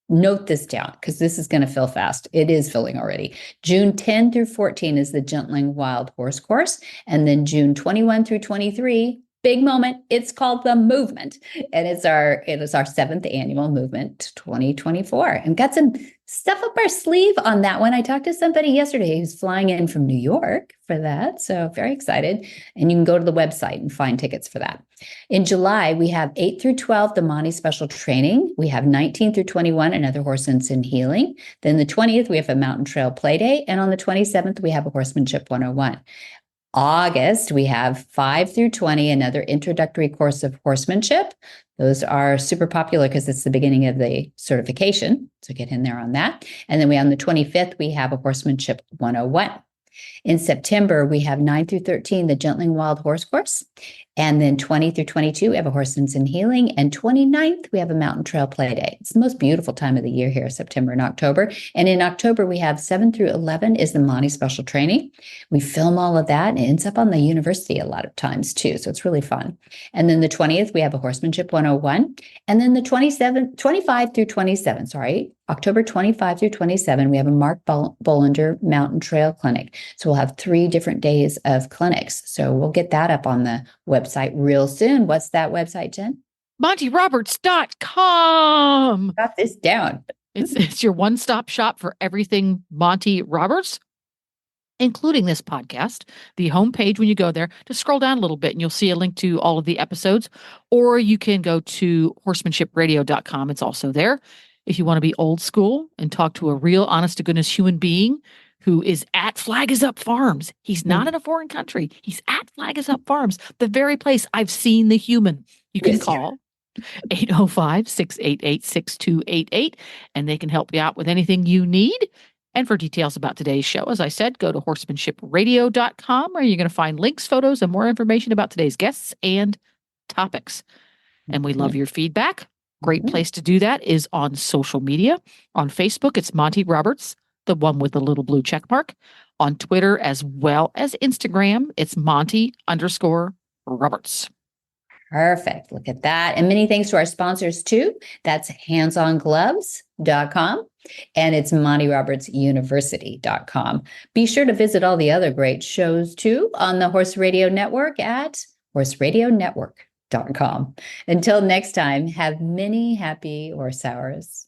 Speaker 2: note this down because this is going to fill fast. It is filling already. June 10 through 14 is the Gentling Wild Horse course. And then June 21 through 23, big moment. It's called the Movement, and it is our 7th annual Movement 2024. And got some stuff up our sleeve on that one. I talked to somebody yesterday who's flying in from New York for that, so very excited. And you can go to the website and find tickets for that. In July, we have 8 through 12, the Monty special training. We have 19 through 21, another Horse Sense and Healing. Then the 20th, we have a Mountain Trail Play Day, and on the 27th, we have a Horsemanship 101. August, we have 5 through 20, another introductory course of horsemanship. Those are super popular because it's the beginning of the certification. So get in there on that. And then on the 25th, we have a Horsemanship 101. In September, we have 9 through 13, the Gentling Wild Horse course. And then 20 through 22, we have a Horse Sense and Healing. And 29th, we have a Mountain Trail Play Day. It's the most beautiful time of the year here, September and October. And in October, we have 7 through 11 is the Monty special training. We film all of that, and it ends up on the university a lot of times too. So it's really fun. And then the 20th, we have a Horsemanship 101. And then the 25 through 27, October 25 through 27, we have a Mark Bollinger Mountain Trail Clinic. So we'll have 3 different days of clinics. So we'll get that up on the website real soon. What's that website, Jen?
Speaker 3: MontyRoberts.com.
Speaker 2: Got this down.
Speaker 3: It's your one-stop shop for everything Monty Roberts, including this podcast. The homepage, when you go there, just scroll down a little bit and you'll see a link to all of the episodes. Or you can go to horsemanshipradio.com. It's also there. If you want to be old school and talk to a real honest-to-goodness human being who is at Flag Is Up Farms. He's not in a foreign country. He's at Flag Is Up Farms, the very place I've seen the human. You can call 805-688-6288, and they can help you out with anything you need. And for details about today's show, as I said, go to horsemanshipradio.com, where you're going to find links, photos, and more information about today's guests and topics. And we love your feedback. Great place to do that is on social media. On Facebook, it's Monty Roberts, the one with the little blue check mark. On Twitter as well as Instagram, it's Monty_Roberts.
Speaker 2: Perfect. Look at that. And many thanks to our sponsors too. That's HandsOnGloves.com and it's MontyRobertsUniversity.com. Be sure to visit all the other great shows too on the Horse Radio Network at horseradionetwork.com. Until next time, have many happy horse hours.